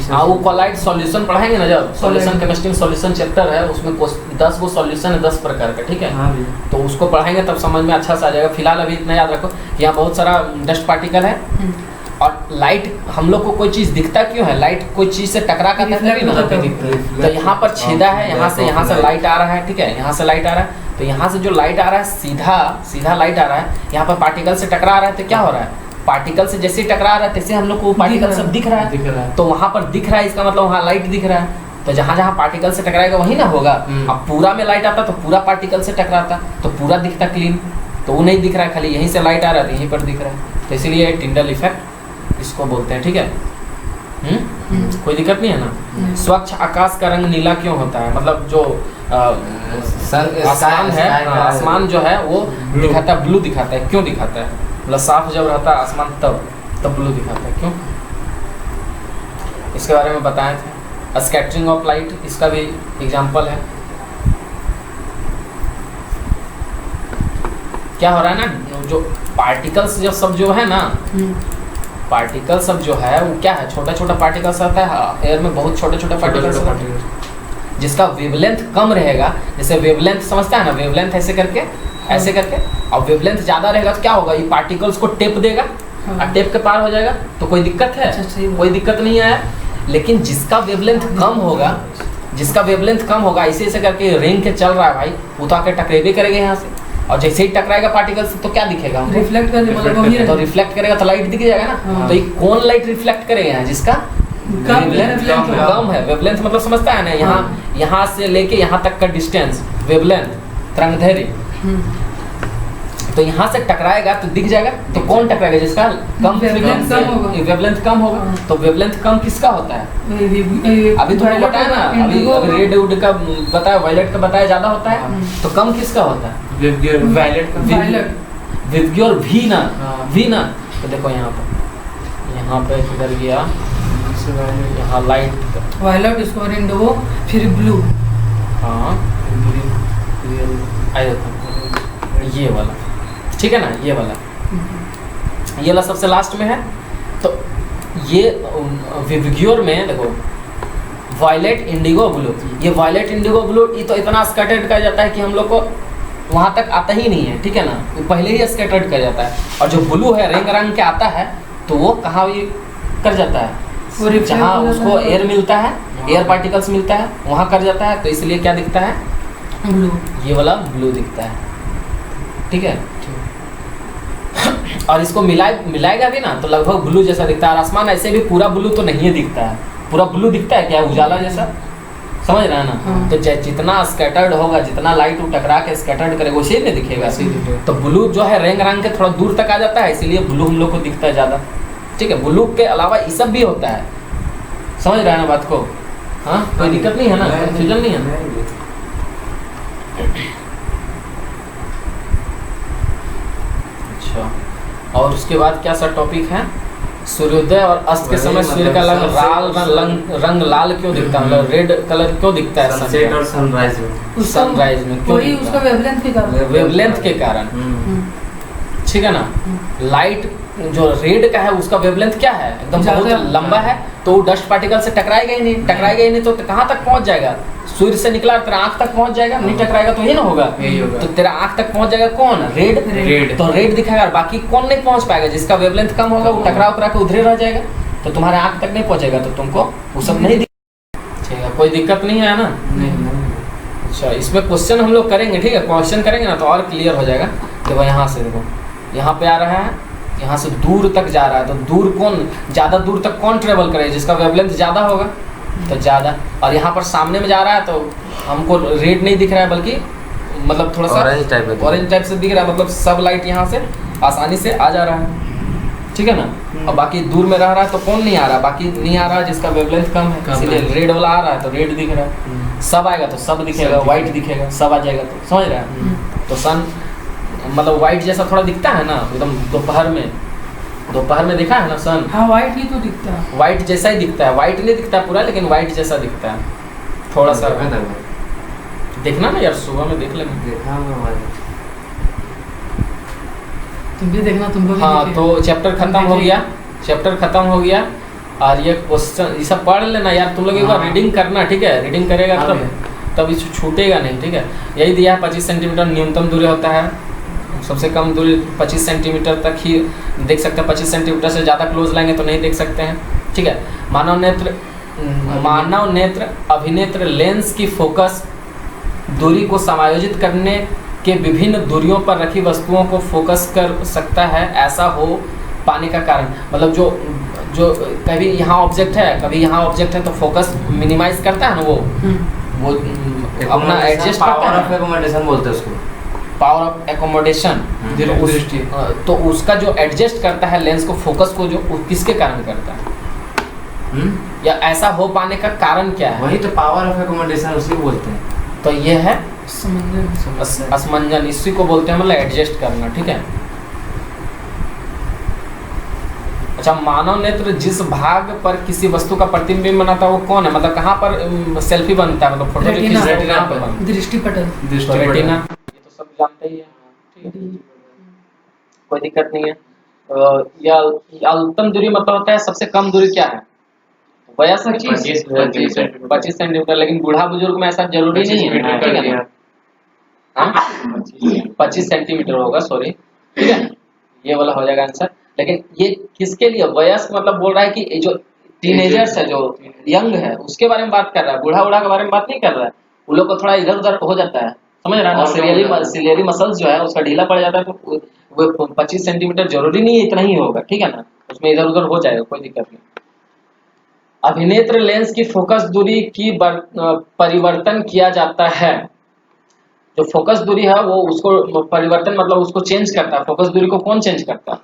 हाँ वो कोलाइड सॉल्यूशन पढ़ाएंगे ना, जब सॉल्यूशन केमिस्ट्री में सॉल्यूशन चैप्टर है, उसमें 10 गो सॉल्यूशन है 10 प्रकार का, ठीक है। तो उसको पढ़ाएंगे तब समझ में अच्छा सा आ जाएगा। फिलहाल अभी इतना याद रखो, यहाँ बहुत सारा डस्ट पार्टिकल है और लाइट, हम लोग को कोई चीज दिखता क्यों है? लाइट कोई चीज से टकरा कर तो यहाँ पर छेदा है, यहाँ से लाइट आ रहा है, ठीक है, यहाँ से लाइट आ रहा है, तो यहाँ से जो लाइट आ रहा है सीधा लाइट आ रहा है, यहाँ पर पार्टिकल से टकरा रहा है, तो क्या हो रहा है, पार्टिकल से जैसे टकरा रहा है तैसे हम लोग को पार्टिकल सब दिख रहा है, तो वहाँ पर दिख रहा है, इसका मतलब वहाँ लाइट दिख रहा है। तो जहाँ जहाँ पार्टिकल से टकराएगा वही ना होगा। अब पूरा में लाइट आता तो पूरा पार्टिकल से टकराता तो पूरा दिखता क्लीन, तो वो नहीं दिख रहा है, खाली यहीं से लाइट आ रहा है तो यहीं पर दिख रहा है, तो इसीलिए टिंडल इफेक्ट इसको बोलते हैं, ठीक है। कोई दिक्कत नहीं है ना। स्वच्छ आकाश का रंग नीला क्यों होता है? मतलब जो आसमान है, आसमान जो है वो दिखाता है, ब्लू दिखाता है। क्यों दिखाता है? मतलब साफ जब रहता है आसमान तब ब्लू दिखाता है, क्यों? इसके बारे में बताए थे। स्कैटरिंग ऑफ लाइट, इसका भी एग्जांपल है। क्या हो रहा है ना, जो पार्टिकल्स जो है ना, पार्टिकल सब जो है वो क्या है, छोटा छोटा पार्टिकल्स आता है एयर में, बहुत छोटे छोटे पार्टिकल्स जिसका वेवलेंथ कम रहेगा। जैसे वेवलेंथ समझता है ना, वेवलेंथ ऐसे करके और वेवलेंथ ज़्यादा रहेगा तो क्या होगा, ये पार्टिकल्स को टेप देगा और टेप के पार हो जाएगा, तो कोई दिक्कत है? कोई दिक्कत नहीं है। लेकिन जिसका वेवलेंथ कम होगा ऐसे करके रेंग के चल रहा है भाई, वो तो आके टकरेबे करेगा यहाँ से, और जैसे ही टकराएगा पार्टिकल से तो क्या दिखेगा, रिफ्लेक्ट करेगा, तो रिफ्लेक्ट करेगा तो लाइट दिख जाएगा ना। तो ये कौन लाइट रिफ्लेक्ट करेगा यहाँ, जिसका कम है। वेवलेंथ मतलब समझता है ना, यहाँ से लेके यहाँ तक का डिस्टेंस वेवलेंथ, तरंगदैर्घ्य, तो यहाँ से टकराएगा तो दिख जाएगा। तो कौन टकराएगा, जिसका कम वेवलेंथ कम होगा। तो वेवलेंथ कम किसका होता है? अभी तुमने बताया ना, अभी रेड वुड का बताया, वायलेट का बताया ज्यादा होता है, तो कम किसका होता है? वायलेट का, विबग्योर भी ना। तो देखो यहाँ पे किधर गया, यहाँ लाइट वायलेट, इसको इंडिगो, फिर ब्लू। हाँ ये वाला, ठीक है ना, ये वाला सबसे लास्ट में है। तो ये विबग्योर में देखो, वायलेट, इंडिगो, ब्लू। ये वायलेट, इंडिगो, ब्लू ये तो इतना स्कैटर्ड कर जाता है कि हम लोग को वहाँ तक आता ही नहीं है, ठीक है ना, वो पहले ही स्कैटर्ड कर जाता है। और जो ब्लू है रंग के आता है, तो वो कहाँ भी कर जाता है, जहाँ उसको एयर मिलता है, एयर पार्टिकल्स मिलता है, वहाँ कर जाता है। तो इसलिए क्या दिखता है, ब्लू, ये वाला ब्लू दिखता है, ठीक है। और इसको मिलाएगा भी ना तो लगभग ब्लू जैसा दिखता है। और आसमान ऐसे भी पूरा ब्लू तो नहीं दिखता है, पूरा ब्लू दिखता है क्या, उजाला जैसा, समझ रहा है ना। तो जितना स्कैटर्ड होगा, जितना लाइट टकरा के स्कैटर्ड करेगा वैसे ही नहीं दिखेगा। तो ब्लू जो है रंग के थोड़ा दूर तक आ जाता है, इसीलिए ब्लू हम लोग को दिखता है ज़्यादा, ठीक है। ब्लू के अलावा ये सब भी होता है, समझ रहा है ना बात को? हाँ, कोई दिक्कत नहीं है ना, कंफ्यूजन नहीं है। अच्छा, और उसके बाद क्या सर टॉपिक है? सूर्योदय और अस्त के वही समय सूर्य का मतलब रंग लाल क्यों दिखता है, मतलब रेड कलर क्यों दिखता है सनसेट और सनराइज में। सनराइज में क्यों वही दिखता उसका है? वेवलेंथ के कारण। वेवलेंथ के कारण, ठीक है ना। लाइट जो रेड का है उसका वेवलेंथ क्या है, एकदम बहुत ज़्यादा लंबा है, तो वो डस्ट पार्टिकल से टकराएगा ही नहीं, टकराएगा ही नहीं तो कहाँ तक पहुंच जाएगा, सूर्य से निकला तेरा आंख तक पहुंच जाएगा, नहीं टकराएगा तो ही ना होगा, यही होगा। तो तेरा आंख तक पहुंच जाएगा कौन, रेड, रेड। तो रेड दिखाएगा, बाकी कौन नहीं पहुंच पाएगा, जिसका वेवलेंथ कम होगा वो टकरा उकरा के उधरे रह जाएगा, तो तुम्हारे आंख तक नहीं पहुंचेगा, तो तुमको वो सब नहीं ठीक है, कोई दिक्कत नहीं है ना। अच्छा, इसमें क्वेश्चन हम लोग करेंगे, ठीक है, क्वेश्चन करेंगे ना तो और क्लियर हो जाएगा। देखो यहाँ से, देखो यहाँ पे आ रहा है, यहाँ से दूर तक जा रहा है, तो दूर कौन, ज़्यादा दूर तक कौन ट्रेवल करे, जिसका वेवलेंथ ज़्यादा होगा, तो ज़्यादा। और यहाँ पर सामने में जा रहा है तो हमको रेड नहीं दिख रहा है, बल्कि मतलब थोड़ा सा ऑरेंज टाइप से दिख रहा है, मतलब सब लाइट यहाँ से आसानी से आ जा रहा है, ठीक है ना। और बाकी दूर में रह रहा है तो कौन नहीं आ रहा, बाकी नहीं आ रहा जिसका वेवलेंथ कम है, इसीलिए रेड वाला आ रहा है तो रेड दिख रहा है, सब आएगा तो सब दिखेगा, व्हाइट दिखेगा, सब आ जाएगा, तो समझ रहा है। तो सन मतलब व्हाइट जैसा थोड़ा दिखता है ना, एकदम दोपहर में देखा है ना सन, हाँ वाइट ही तो दिखता है, व्हाइट जैसा ही दिखता है, व्हाइट नहीं दिखता पूरा, लेकिन व्हाइट जैसा दिखता है थोड़ा सा। देखना ना यार, सुबह में देख लेंगे। तुम भी देखना, तुम लोग भी हाँ, देखिए। तो चैप्टर खत्म हो गया, और ये क्वेश्चन ये सब पढ़ लेना यार, तुम लोग एक बार रीडिंग करना, ठीक है, रीडिंग करेगा तब इसे छूटेगा नहीं, ठीक है। यही दिया है 25 सेंटीमीटर न्यूनतम दूरी होता है, सबसे कम दूरी 25 सेंटीमीटर तक ही देख सकते हैं, 25 सेंटीमीटर से ज़्यादा क्लोज लाएंगे तो नहीं देख सकते हैं, ठीक है। मानव नेत्र अभिनेत्र लेंस की फोकस दूरी को समायोजित करने के विभिन्न दूरियों पर रखी वस्तुओं को फोकस कर सकता है, ऐसा हो पाने का कारण, मतलब जो कभी यहाँ ऑब्जेक्ट है कभी यहाँ ऑब्जेक्ट है, तो फोकस मिनिमाइज करता है ना, वो अपना एडजस्ट करता पावर ऑफ है, एकोमोडेशन बोलते हैं उसको, पावर ऑफ एकोमोडेशन, तो उसका जो एडजस्ट करता है लेंस को, फोकस को, जो किसके कारण करता है, या ऐसा हो पाने का कारण क्या है, वही तो पावर ऑफ एकोमोडेशन उसी बोलते हैं। तो ये है समंजन। असमंजन, इसी को बोलते हैं मतलब एडजस्ट करना, ठीक है। अच्छा, मानव नेत्र जिस भाग पर किसी वस्तु का प्रतिबिंब बनाता है वो कौन है, मतलब कहाँ पर सेल्फी बनता है, मतलब फोटो रेटिना। कहाँ पर बनता है? दृष्टिपटल। तो रेटिना, ये तो सब जानते ही हैं, ठीक है, कोई दिक्कत नहीं है। या अल्पतम दूरी मतलब होता है सबसे कम दूरी क्या है, 25 सेंटीमीटर, लेकिन बूढ़ा बुजुर्ग में ऐसा जरूरी नहीं है, ठीक है ना, 25 सेंटीमीटर होगा, सॉरी, ठीक है, ये वाला हो जाएगा आंसर। लेकिन ये किसके लिए, वयस्क मतलब बोल रहा है कि जो टीनेजर्स है, जो यंग है, उसके बारे में बात कर रहा है, बूढ़ा के बारे में बात नहीं कर रहा है, उन लोग को थोड़ा इधर उधर हो जाता है, समझ रहा है ना, सिलियरी मसल्स जो है उसका ढीला पड़ जाता है, तो वो 25 सेंटीमीटर जरूरी नहीं है इतना ही होगा, ठीक है ना, उसमें इधर उधर हो जाएगा, कोई दिक्कत नहीं। अभिनेत्र लेंस की फोकस दूरी की परिवर्तन किया जाता है, जो फोकस दूरी है वो उसको परिवर्तन मतलब उसको चेंज करता है, फोकस दूरी को कौन चेंज करता है,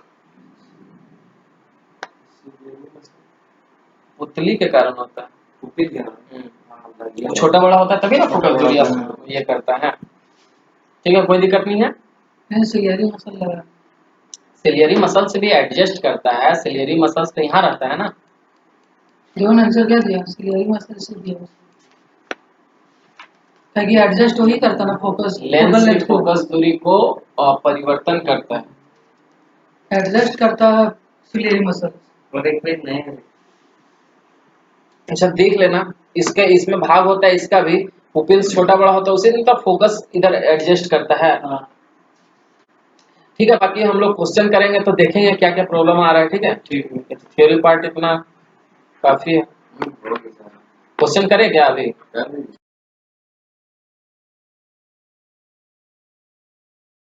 पुतली के कारण होता है, छोटा बड़ा होता है तभी ना फोकस दूरी ये करता है, ठीक है, कोई दिक्कत नहीं है। सिलियरी मसल लगा, सिलियरी मसल से भी एडजस्ट करता है, सिलियरी मसल तो यहाँ रहता है ना, जो आंसर क्या दिया, सिलियरी मसल से दिया, ताकि एडजस्ट वही करता ना, फोकस लेंस की फोकस दूरी को परिवर्तन करता है, एडजस्ट करता है सिलियरी मसल। और एक मिनट नहीं, अच्छा देख लेना, इसका इसमें भाग होता है, इसका भी पुपिल्स छोटा बड़ा होता है, उसे नहीं तो फोकस इधर एडजस्ट करता है, ठीक है। बाकी हम लोग क्वेश्चन करेंगे तो देखेंगे क्या क्या प्रॉब्लम आ रहा है, ठीक है, थ्योरी पार्ट इतना काफी है, क्वेश्चन करें क्या अभी।